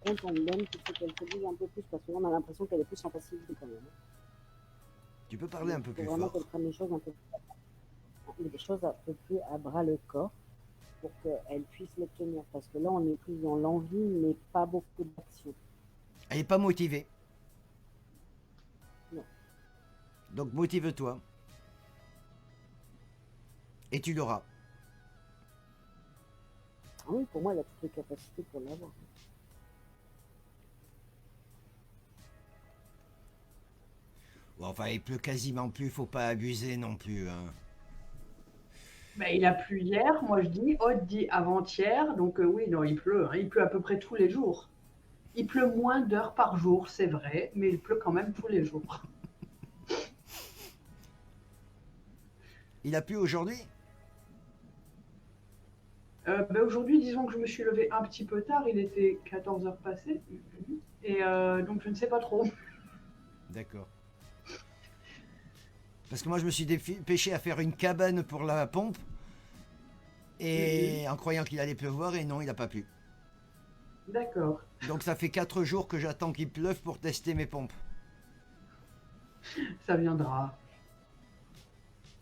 contre, on me donne qu'il faut qu'elle se dise un peu plus parce que là, on a l'impression qu'elle est plus en passivité quand même. Tu peux parler un peu Il faut plus vraiment fort. qu'elle prenne les choses un peu, des choses un peu plus à bras le corps pour qu'elle puisse l'obtenir. Parce que là, on est plus dans l'envie, mais pas beaucoup d'action. Elle est pas motivée. Non. Donc motive-toi. Et tu l'auras. Ah oui, pour moi, elle a toutes les capacités pour l'avoir. Bon, enfin, il pleut quasiment plus, faut pas abuser non plus. Hein. Ben, il a plu hier, moi je dis, Aude dit avant-hier, donc oui, non, il pleut, hein. Il pleut à peu près tous les jours. Il pleut moins d'heures par jour, c'est vrai, mais il pleut quand même tous les jours. Il a plu aujourd'hui? Ben, aujourd'hui, disons que je me suis levée un petit peu tard, il était 14 heures passées, et donc je ne sais pas trop. D'accord. Parce que moi, je me suis dépêché à faire une cabane pour la pompe. Et en croyant qu'il allait pleuvoir, et non, il n'a pas plu. D'accord, Donc ça fait 4 jours que j'attends qu'il pleuve pour tester mes pompes. ça viendra.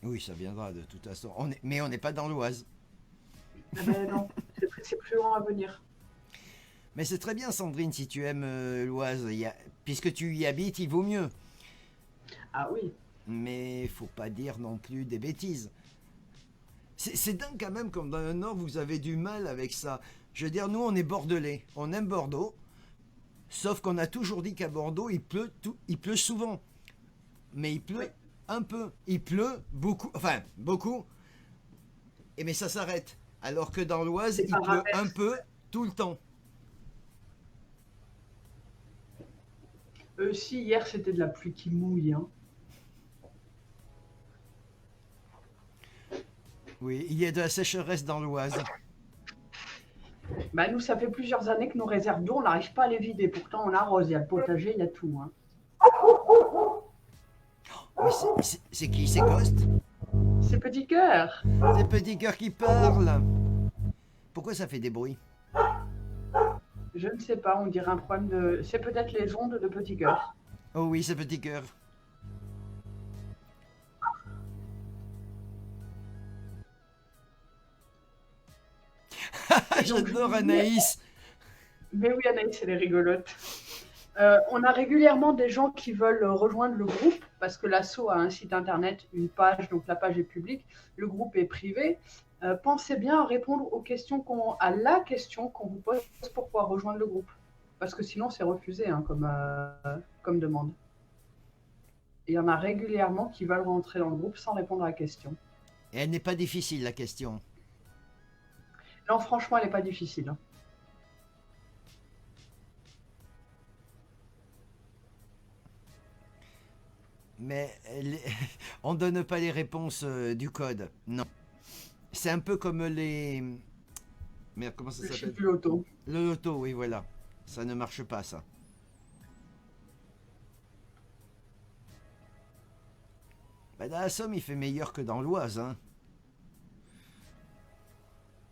Oui, ça viendra de toute façon. Mais on n'est pas dans l'Oise. Ah ben non, c'est plus loin à venir. Mais c'est très bien, Sandrine, si tu aimes l'Oise. Puisque tu y habites, il vaut mieux. Ah oui, Mais faut pas dire non plus des bêtises. C'est dingue quand même, comme dans le Nord, vous avez du mal avec ça. Je veux dire, nous, on est bordelais. On aime Bordeaux. Sauf qu'on a toujours dit qu'à Bordeaux, il pleut souvent. Mais il pleut un peu. Il pleut beaucoup, enfin beaucoup, et mais ça s'arrête. Alors que dans l'Oise, C'est il par pleut inverse. un peu tout le temps. Si, hier, c'était de la pluie qui mouille. Hein. Oui, il y a de la sécheresse dans l'Oise. Bah, nous, ça fait plusieurs années que nos réserves d'eau, on n'arrive pas à les vider. Pourtant, on arrose, il y a le potager, il y a tout. Hein. Mais c'est qui? C'est Ghost? Ces petits cœurs. Des petits cœurs qui parlent. Pourquoi ça fait des bruits? Je ne sais pas, on dirait un problème de... C'est peut-être les ondes de petits cœurs. Oh oui, ces petits cœurs. Et donc, J'adore je disais- Anaïs. Mais oui, Anaïs, elle est rigolote. On a régulièrement des gens qui veulent rejoindre le groupe parce que l'asso a un site internet, une page, donc la page est publique, le groupe est privé. Pensez bien à répondre aux questions à la question qu'on vous pose pour pouvoir rejoindre le groupe. Parce que sinon, c'est refusé hein, comme demande. Et il y en a régulièrement qui veulent rentrer dans le groupe sans répondre à la question. Et elle n'est pas difficile, la question. Non, franchement, elle n'est pas difficile. Hein. Mais on ne donne pas les réponses du code. Non. C'est un peu comme les... Merde, comment ça Je suis s'appelle? plus auto. Le loto, oui, voilà. Ça ne marche pas, ça. Bah, dans la Somme, il fait meilleur que dans l'Oise, hein.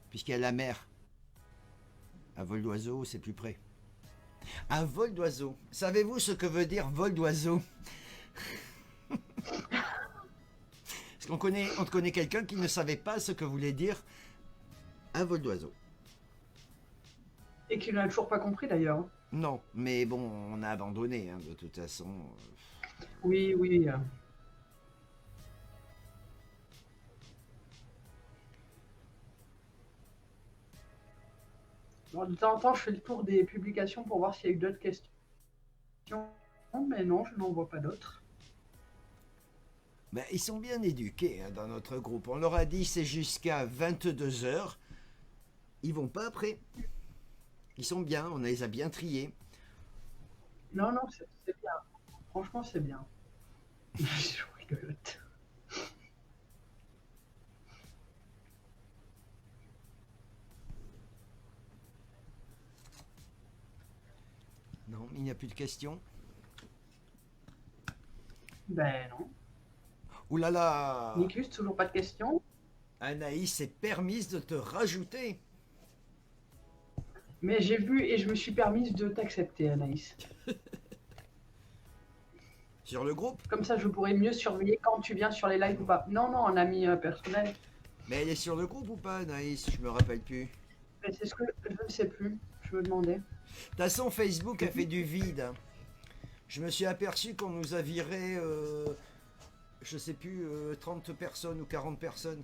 Puisqu'il y a la mer. À vol d'oiseau, c'est plus près. Un vol d'oiseau. Savez-vous ce que veut dire vol d'oiseau? Parce on connaît quelqu'un qui ne savait pas ce que voulait dire un vol d'oiseau. Et qui n'a toujours pas compris d'ailleurs. Non, mais bon, on a abandonné, hein, de toute façon. Oui, oui. Bon, de temps en temps, je fais le tour des publications pour voir s'il y a eu d'autres questions. Mais non, je n'en vois pas d'autres. Ben, ils sont bien éduqués hein, dans notre groupe. On leur a dit c'est jusqu'à 22 heures. Ils vont pas après. Ils sont bien, on les a bien triés. Non, non, c'est bien. Franchement, c'est bien. Je rigolote. Non, il n'y a plus de questions. Ben non. Ouh là là, Nikus, toujours pas de questions. Anaïs s'est permise de te rajouter. Mais j'ai vu et je me suis permise de t'accepter, Anaïs. Sur le groupe. Comme ça, je pourrais mieux surveiller quand tu viens sur les lives ou pas. Non, non, un ami personnel. Mais elle est sur le groupe ou pas, Anaïs? Je me rappelle plus. Mais c'est ce que je ne sais plus. Je me demandais. De toute façon, Facebook a fait du vide. Hein. Je me suis aperçu qu'on nous a viré, je sais plus, 30 personnes ou 40 personnes.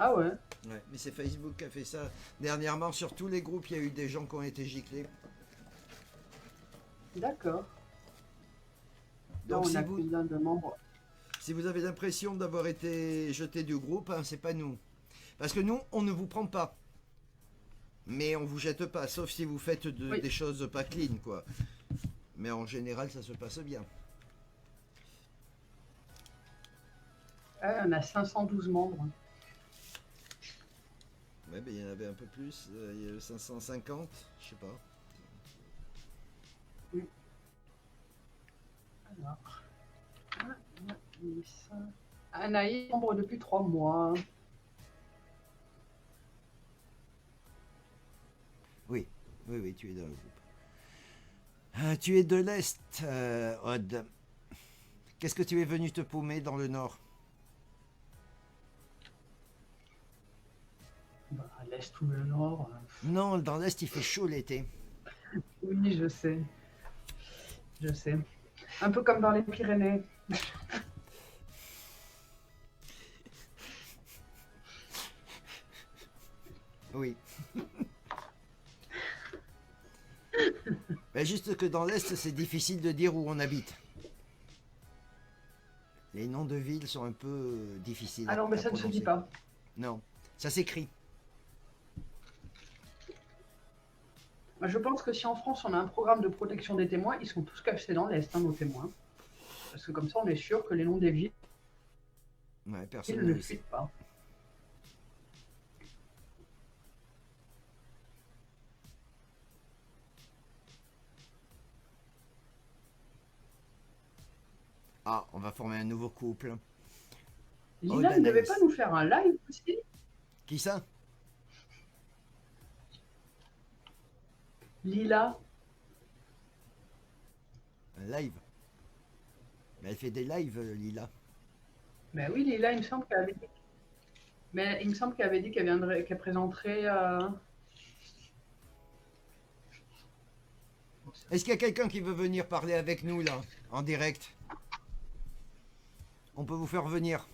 Ah ouais. Ouais, mais c'est Facebook qui a fait ça. Dernièrement, sur tous les groupes, il y a eu des gens qui ont été giclés. D'accord. Donc, Là, on a combien de membres? si vous avez l'impression d'avoir été jeté du groupe, hein, c'est pas nous. Parce que nous, on ne vous prend pas. Mais on vous jette pas, sauf si vous faites Oui. des choses pas clean, quoi. Mais en général, ça se passe bien. Ah, on a 512 membres. Ouais, ben, il y en avait un peu plus. Il y a 550, je sais pas. Alors. Anaïs, membre depuis 3 mois. Oui, tu es dans le groupe. Tu es de l'Est, Odd. Qu'est-ce que tu es venu te paumer dans le Nord? Bah, l'Est ou le Nord. Non, dans l'Est, il fait chaud l'été. Oui, je sais. Je sais. Un peu comme dans les Pyrénées. Oui. Ben, juste que dans l'Est, c'est difficile de dire où on habite. Les noms de villes sont un peu difficiles Ah non, mais à ça ne se dit prononcer. pas. Non, ça s'écrit. Je pense que si en France on a un programme de protection des témoins, ils sont tous cachés dans l'Est, hein, nos témoins. Parce que comme ça, on est sûr que les noms des villes Ouais, personne ne ne le sait. fuitent pas. Ah, on va former un nouveau couple. Lila ne devait Anaïs. pas nous faire un live aussi? Qui ça? Lila? Un live. Mais elle fait des lives, Lila. Ben oui, Lila, il me semble qu'elle avait dit. Mais il me semble qu'elle avait dit qu'elle viendrait, qu'elle présenterait. Est-ce qu'il y a quelqu'un qui veut venir parler avec nous, là, en direct? On peut vous faire venir.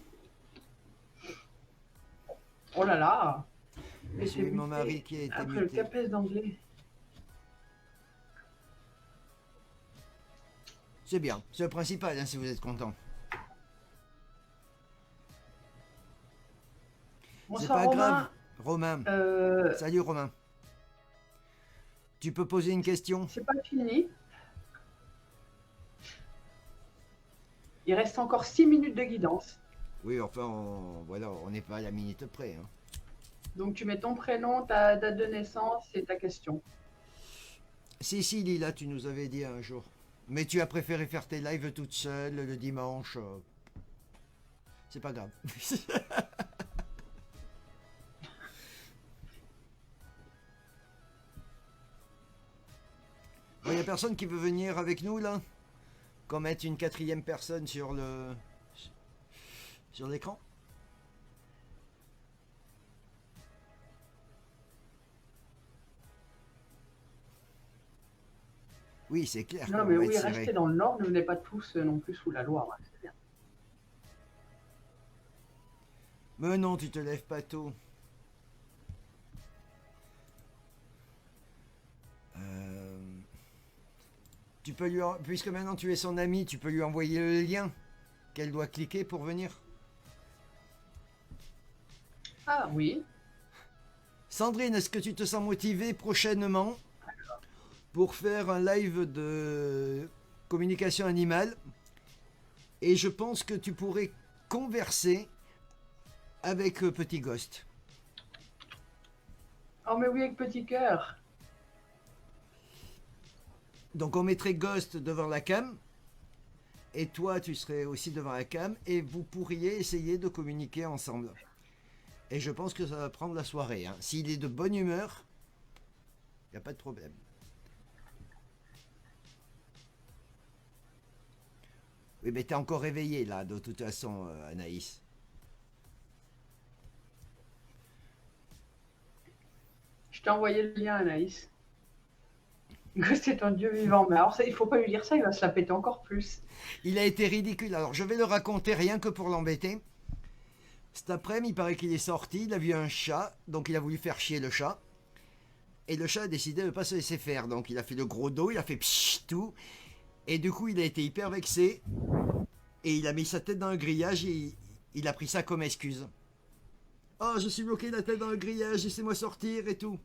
Oh là là! Mais C'est mon mari qui a été après le muté. capes d'anglais. C'est bien, c'est le principal, hein, si vous êtes content. C'est Bonsoir pas Romain. grave, Romain. Euh, Salut, Romain. Tu peux poser une question? c'est pas fini. Il reste encore 6 minutes de guidance. Oui, enfin, voilà, on n'est pas à la minute près. Hein. Donc tu mets ton prénom, ta date de naissance et ta question. Si, Lila, tu nous avais dit un jour. Mais tu as préféré faire tes lives toute seule le dimanche. C'est pas grave. Il n'y a personne qui veut venir avec nous, là? Qu'on mette une quatrième personne sur l'écran? Oui, c'est clair. Non qu'on mais va oui, être serré. restez dans le Nord, ne venez pas tous non plus sous la Loire. Hein, c'est bien. Mais non, tu te lèves pas tôt. Tu peux puisque maintenant tu es son ami, tu peux lui envoyer le lien qu'elle doit cliquer pour venir. Ah oui. Sandrine, est-ce que tu te sens motivée prochainement pour faire un live de communication animale? Et je pense que tu pourrais converser avec Petit Ghost. Oh mais oui, avec petit cœur. Donc on mettrait Ghost devant la cam. Et toi, tu serais aussi devant la cam. Et vous pourriez essayer de communiquer ensemble. Et je pense que ça va prendre la soirée. Hein. S'il est de bonne humeur, il n'y a pas de problème. Oui, mais t'es encore réveillé là, de toute façon, Anaïs. Je t'ai envoyé le lien, Anaïs. C'est un dieu vivant. Mais alors, ça, il faut pas lui dire ça, il va se la péter encore plus. Il a été ridicule. Alors, je vais le raconter rien que pour l'embêter. Cet après-midi, il paraît qu'il est sorti, il a vu un chat, donc il a voulu faire chier le chat. Et le chat a décidé de ne pas se laisser faire. Donc, il a fait le gros dos, il a fait pshh, tout. Et du coup, il a été hyper vexé. Et il a mis sa tête dans le grillage et il a pris ça comme excuse. Oh, je suis bloqué la tête dans le grillage, laissez-moi sortir et tout.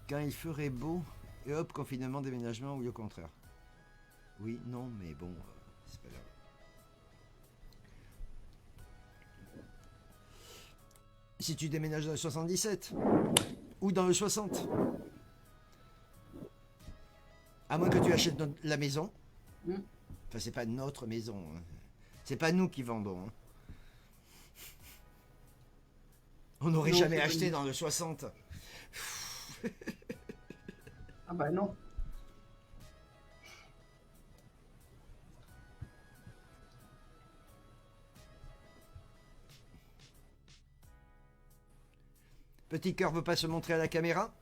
Quand il ferait beau, et hop, confinement, déménagement ou le contraire. Oui, non, mais bon, c'est pas grave. Si tu déménages dans le 77 ou dans le 60, à moins que tu achètes la maison. Enfin, c'est pas notre maison. Hein. C'est pas nous qui vendons. Hein. On n'aurait jamais acheté dans le 60. Ah bah non. Petit cœur veut pas se montrer à la caméra?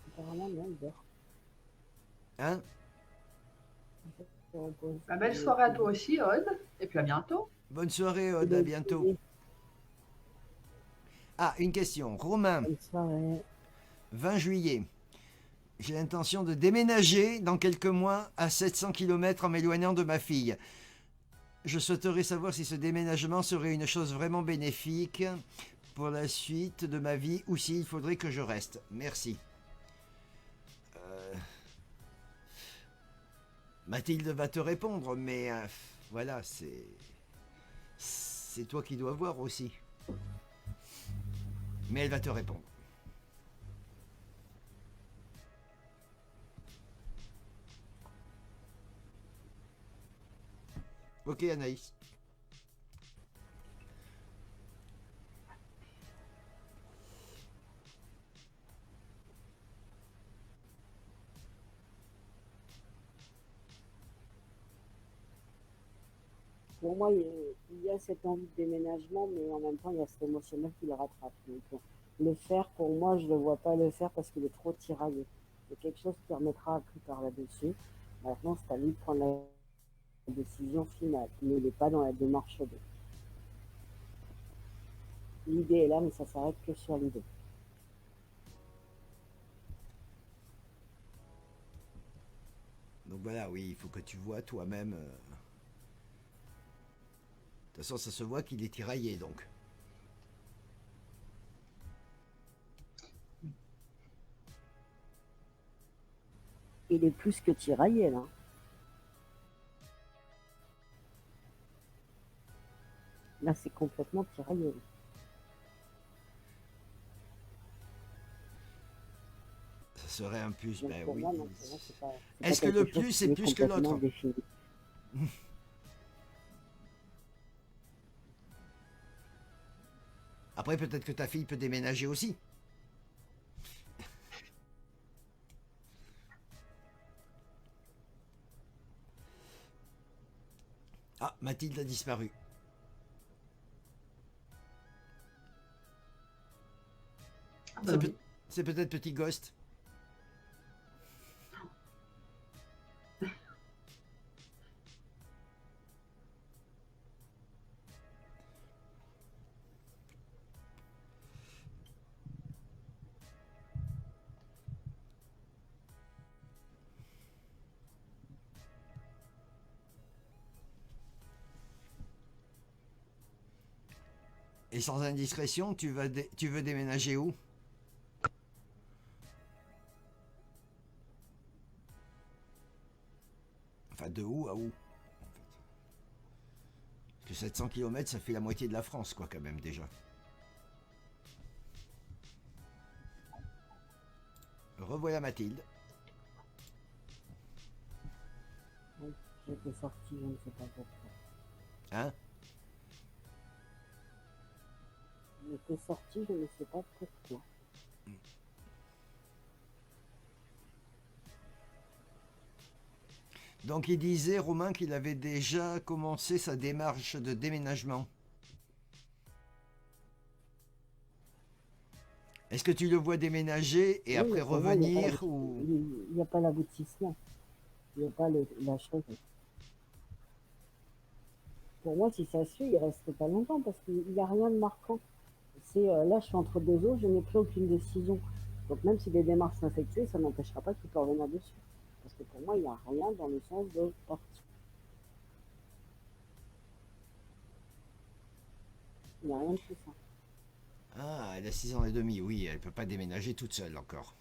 Apparemment, non, il dort. Hein? On pose- Bah, belle soirée à toi aussi, Aude. Et puis à bientôt. Bonne soirée, Aude, à bientôt. Ah, une question. Romain, Bonne soirée. 20 juillet. J'ai l'intention de déménager dans quelques mois à 700 km en m'éloignant de ma fille. Je souhaiterais savoir si ce déménagement serait une chose vraiment bénéfique pour la suite de ma vie ou s'il faudrait que je reste. Merci. Mathilde va te répondre, mais voilà, c'est toi qui dois voir aussi. Mais elle va te répondre. Ok, Anaïs. Pour moi, il y a cette envie de déménagement, mais en même temps, il y a cet émotionnel qui le rattrape. Donc, le faire, pour moi, je ne le vois pas le faire parce qu'il est trop tiraillé. C'est quelque chose qui remettra plus tard là-dessus. Maintenant, c'est à lui de prendre la décision finale. Mais il n'est pas dans la démarche de. L'idée est là, mais ça s'arrête que sur l'idée. Donc voilà, oui, il faut que tu vois toi-même. De toute façon, ça se voit qu'il est tiraillé, donc. Il est plus que tiraillé, là. Là, c'est complètement tiraillé. Ça serait un plus, Donc, ben pour oui. moi, non, pour moi, c'est pas Est-ce que le quelque chose plus qui est plus que complètement l'autre? défini. Après, peut-être que ta fille peut déménager aussi. Ah, Mathilde a disparu. Ah bah C'est oui. c'est peut-être Petit Ghost. Et sans indiscrétion, tu veux déménager où? Enfin, de où à où? Parce que 700 km, ça fait la moitié de la France, quoi, quand même, déjà. Revoilà Mathilde. Oui, j'étais sorti, je ne sais pas pourquoi. Hein? J'étais sorti, je ne sais pas pourquoi. Donc, il disait, Romain, qu'il avait déjà commencé sa démarche de déménagement. Est-ce que tu le vois déménager et Oui, après mais pour moi, revenir ou... il n'y a pas l'aboutissement. Il n'y a pas la chose. Pour moi, si ça suit, il reste pas longtemps parce qu'il n'y a rien de marquant. C'est là, je suis entre deux eaux, je n'ai pris aucune décision. Donc même si des démarches sont effectuées, ça n'empêchera pas qu'il peut revenir dessus. Parce que pour moi, il n'y a rien dans le sens de partir. Il n'y a rien de tout ça. Ah, elle a 6 ans et demi, oui, elle peut pas déménager toute seule encore.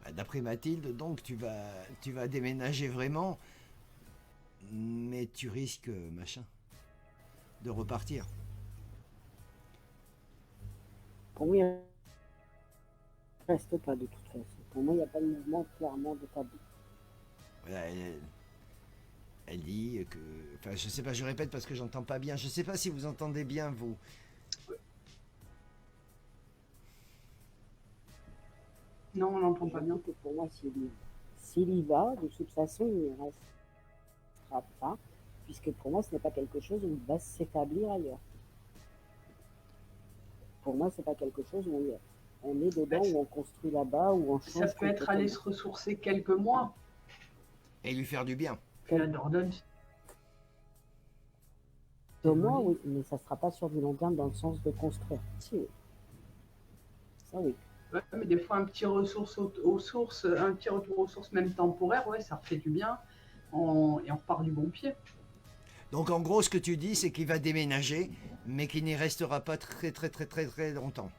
Bah, d'après Mathilde, donc tu vas déménager vraiment, mais tu risques, machin, de repartir. Pour moi, il ne reste pas de toute façon. Pour moi, il n'y a pas de mouvement clairement de tabou. Voilà, elle dit que... Enfin, je sais pas, je répète parce que j'entends pas bien. Je sais pas si vous entendez bien, vous. Non, on n'entend pas Je bien. dis que pour moi, s'il y va, de toute façon, il ne restera pas, puisque pour moi, ce n'est pas quelque chose où il va s'établir ailleurs. Pour moi, c'est pas quelque chose où on est dedans, où on construit là-bas, où on change. Ça peut être aller se ressourcer quelques mois. Et lui faire du bien. Puis la Dordogne. 2 mois, oui, mais ça ne sera pas sur du long terme dans le sens de construire. Si, oui. Ça, oui. Ouais, mais des fois, un petit ressource aux sources, un petit retour aux sources, même temporaire, ouais, ça refait du bien. Et on repart du bon pied. Donc en gros, ce que tu dis, c'est qu'il va déménager, mais qu'il n'y restera pas très très très très très longtemps.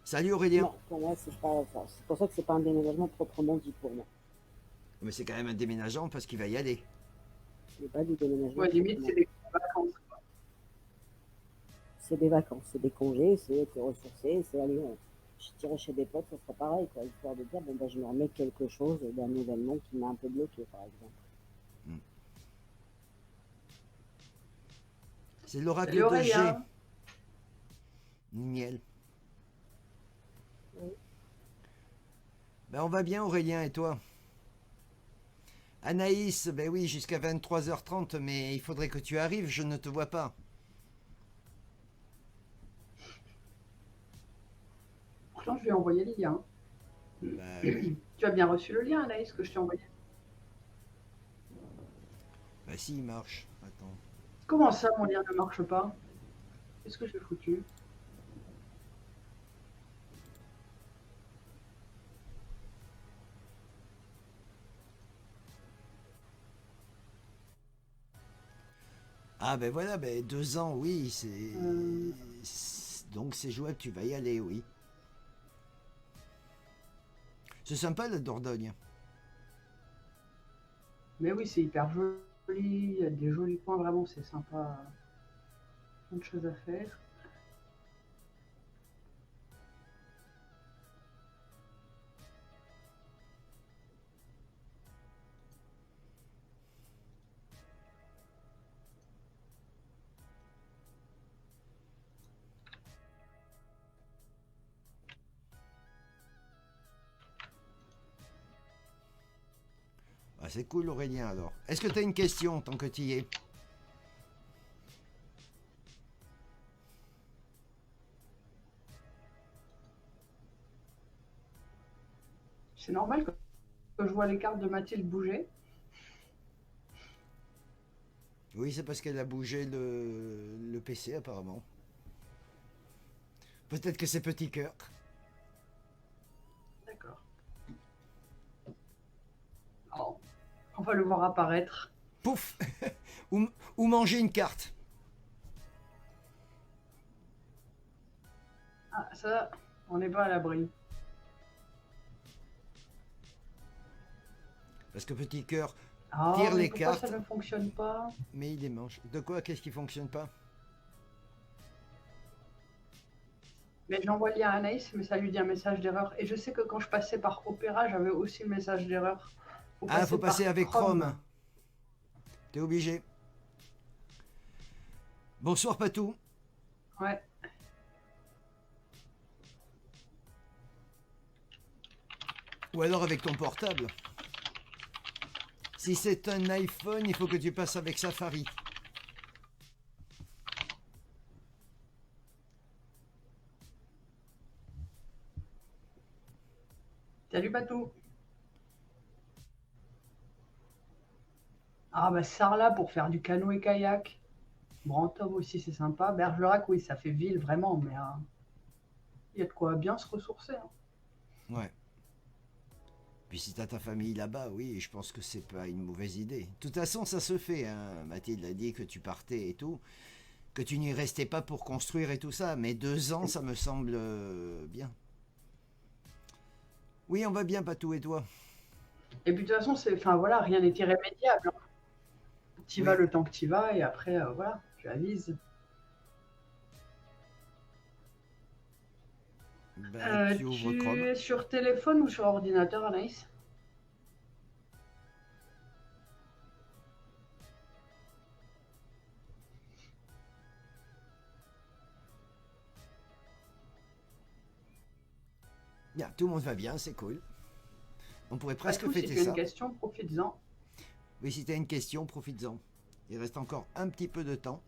Salut Aurélien. Non, pour moi, c'est pas ça. C'est pour ça que c'est pas un déménagement proprement dit pour moi. Mais c'est quand même un déménageant parce qu'il va y aller. Ce n'est pas du déménagement. Ouais, limite, c'est des vacances. C'est des vacances, c'est des congés, c'est te ressourcer, c'est aller. Je tirais chez des potes, ça serait pareil, quoi. Histoire de dire, bon, ben, je me remets quelque chose d'un événement qui m'a un peu bloqué, par exemple. C'est l'oracle Salut de G. Aurélien. Miel. Oui. Ben on va bien Aurélien et toi? Anaïs, ben oui, jusqu'à 23h30, mais il faudrait que tu arrives, je ne te vois pas. Pourtant, je lui ai envoyé le lien. Bah, oui. Tu as bien reçu le lien, Anaïs, que je t'ai envoyé. Bah si, il marche. Attends. Comment ça, mon lien ne marche pas? Qu'est-ce que j'ai foutu? Ah ben voilà, ben 2 ans, oui, Euh. Donc c'est jouable, tu vas y aller, oui. C'est sympa la Dordogne. Mais oui, c'est hyper joli. Il y a des jolis coins, vraiment, c'est sympa. Plein de choses à faire. Ah, c'est cool Aurélien alors. Est-ce que tu as une question tant que tu y es? C'est normal que je vois les cartes de Mathilde bouger. Oui, c'est parce qu'elle a bougé le PC apparemment. Peut-être que c'est petit cœur. D'accord. Oh, on va le voir apparaître. Pouf. ou manger une carte. Ah, ça, on n'est pas à l'abri. Parce que petit cœur Ah, tire mais les pourquoi cartes, ça ne fonctionne pas? mais il les mange. De quoi? Qu'est-ce qui fonctionne pas? Mais je l'envoie le lien à Anaïs, mais ça lui dit un message d'erreur. Et je sais que quand je passais par Opéra, j'avais aussi le message d'erreur. Ah, faut passer par avec Chrome. T'es obligé. Bonsoir Patou. Ouais. Ou alors avec ton portable. Si c'est un iPhone, il faut que tu passes avec Safari. Salut Patou. Ah bah Sarlat pour faire du canoë-kayak. Brantôme aussi c'est sympa. Bergerac oui ça fait ville vraiment mais il y a de quoi bien se ressourcer. Hein. Ouais. Puis si t'as ta famille là-bas, oui, je pense que c'est pas une mauvaise idée. De toute façon, ça se fait. Hein. Mathilde a dit que tu partais et tout, que tu n'y restais pas pour construire et tout ça. Mais 2 ans, ça me semble bien. Oui, on va bien, Patou, et toi? Et puis de toute façon c'est, enfin voilà, rien n'est irrémédiable. Hein. Tu vas Oui. le temps que tu vas et après voilà, tu avises. Tu ouvres Tu Chrome. es sur téléphone ou sur ordinateur, Anaïs? Bien, tout le monde va bien, c'est cool. On pourrait Pas presque tout, si fêter tu as ça. une question, profites-en. Oui, si tu as une question, profites-en. Il reste encore un petit peu de temps.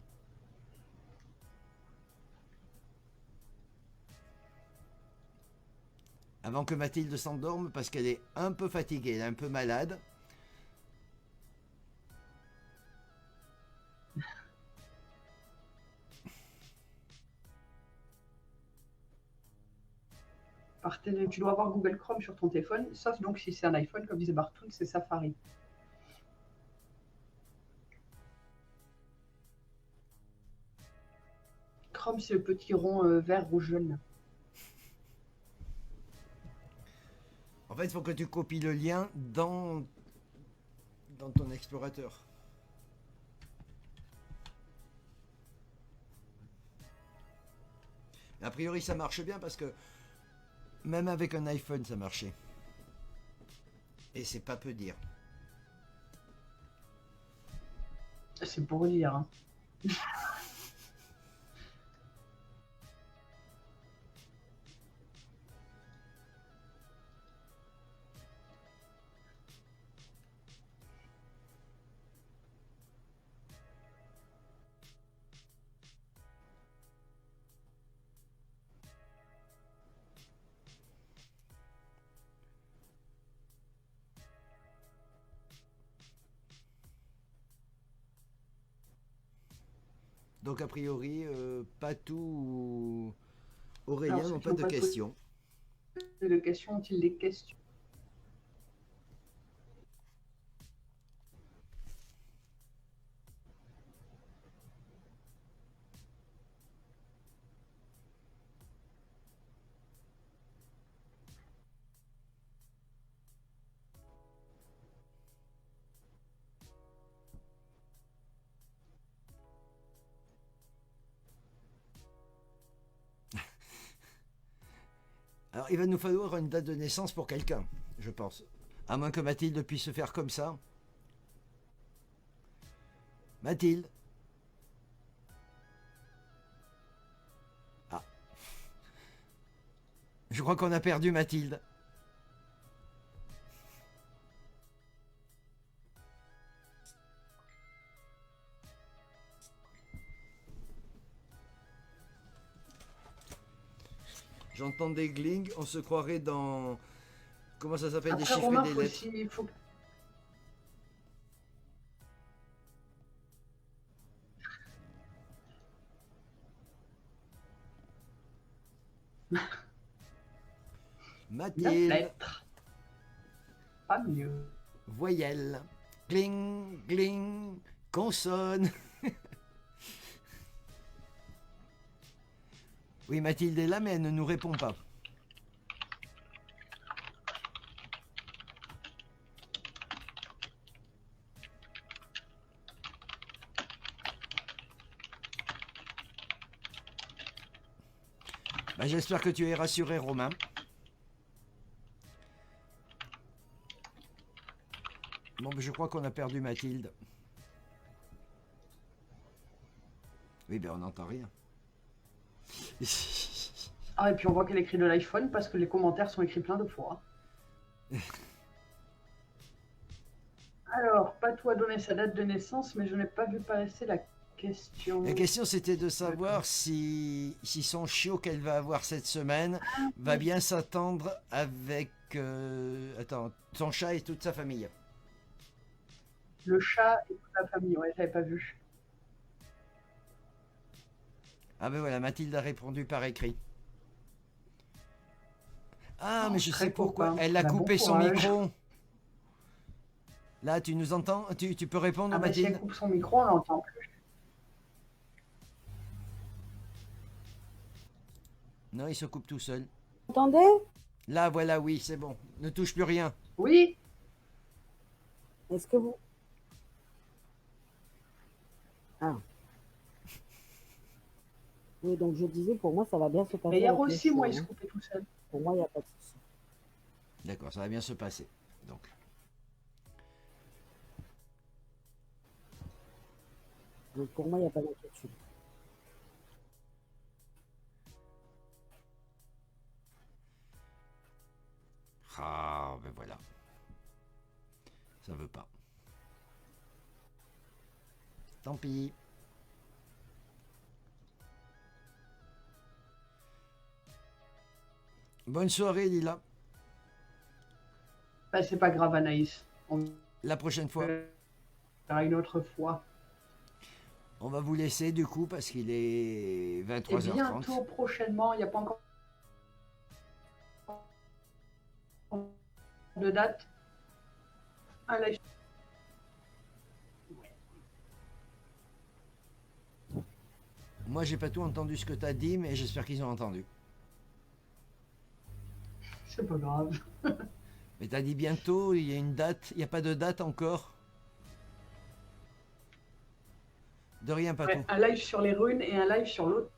Avant que Mathilde s'endorme, parce qu'elle est un peu fatiguée, elle est un peu malade. Tu dois avoir Google Chrome sur ton téléphone, sauf donc si c'est un iPhone, comme disait Bartoon, c'est Safari. Chrome, c'est le petit rond vert, rouge, jaune. En fait, il faut que tu copies le lien dans ton explorateur. A priori, ça marche bien parce que même avec un iPhone, ça marchait. Et c'est pas peu dire. C'est pour lire. Hein. Donc a priori, Patou ou Aurélien Alors, ceux n'ont qui pas n'ont de pas posé questions. de questions ont-ils des questions? Alors il va nous falloir une date de naissance pour quelqu'un, je pense. À moins que Mathilde puisse se faire comme ça. Mathilde. Ah. Je crois qu'on a perdu Mathilde. J'entends des glings, on se croirait dans... Comment ça s'appelle? Des Après, chiffres Romain, et des faut lettres. aussi, il faut... Neuf Mathilde. lettres. Pas mieux. Voyelle. Gling, gling. Consonne. Oui, Mathilde est là, mais elle ne nous répond pas. Bah, j'espère que tu es rassuré, Romain. Bon, je crois qu'on a perdu Mathilde. Oui, ben on n'entend rien. Ah, et puis on voit qu'elle écrit de l'iPhone parce que les commentaires sont écrits plein de fois. Alors, Patou a donné sa date de naissance, mais je n'ai pas vu passer la question. La question, c'était de savoir si son chiot qu'elle va avoir cette semaine va bien s'attendre avec son chat et toute sa famille. Le chat et toute la famille, ouais, j'avais pas vu. Ah ben voilà, Mathilde a répondu par écrit. Ah, Oh, mais je très sais pourquoi. copain. Elle a Bah, bon coupé son courage. micro. Là, tu nous entends? Tu peux répondre, Ah, bah si Mathilde? elle coupe son micro, on l'entend plus. Non, il se coupe tout seul. Vous entendez? Là, voilà, oui, c'est bon. Ne touche plus rien. Oui, Est-ce que vous... Ah. Oui, donc je disais, pour moi, ça va bien se passer. Mais hier avec le aussi, moi, choix, il se hein. coupait tout seul. Pour moi, il n'y a pas de souci. D'accord, ça va bien se passer. Donc, Donc pour moi, il n'y a pas d'inquiétude. ah, ben voilà. Ça veut pas. Tant pis. Bonne soirée, Lila. Bah, c'est pas grave, Anaïs. On La prochaine fois, verra une autre fois. on va vous laisser du coup parce qu'il est Et 23h30. bientôt, prochainement, il n'y a pas encore de date. Un live. Moi, j'ai pas tout entendu ce que tu as dit, mais j'espère qu'ils ont entendu. C'est pas grave. Mais tu as dit bientôt, il y a une date. Il n'y a pas de date encore. De rien, pas Ouais, tout. un live sur les runes et un live sur l'autre.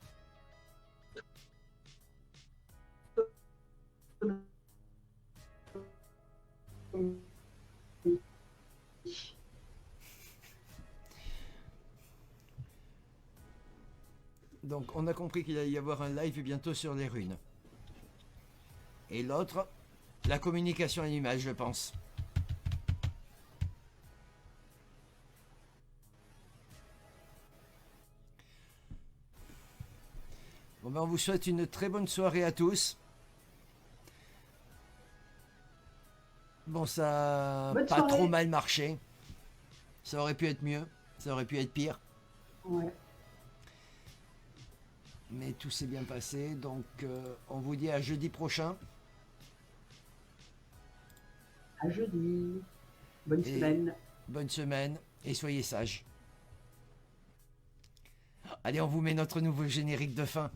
Donc, on a compris qu'il allait y avoir un live bientôt sur les runes. Et l'autre, la communication animale, je pense. Bon ben, on vous souhaite une très bonne soirée à tous. Bon, ça n'a Bonne pas soirée. trop mal marché. Ça aurait pu être mieux. Ça aurait pu être pire. Ouais. Mais tout s'est bien passé. Donc, on vous dit à jeudi prochain. À jeudi. Bonne Et- semaine. Bonne semaine et soyez sages. Allez, on vous met notre nouveau générique de fin.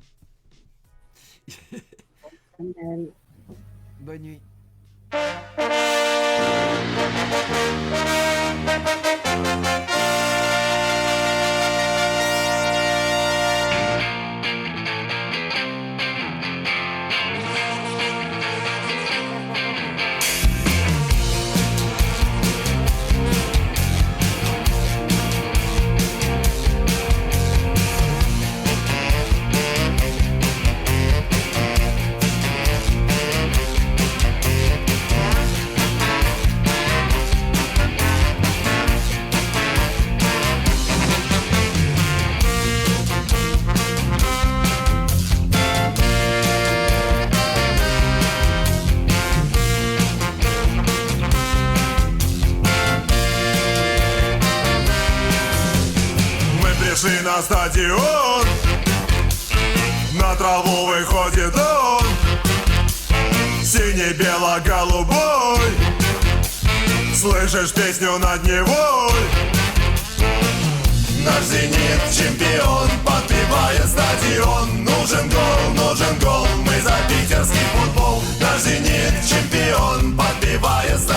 Amen. Bonne nuit. Мы пришли на стадион, на траву выходит он, синий-бело-голубой. Слышишь песню над Невой? Наш «Зенит» чемпион, подбивает стадион. Нужен гол, мы за питерский футбол. Наш «Зенит» чемпион, подбивает стадион.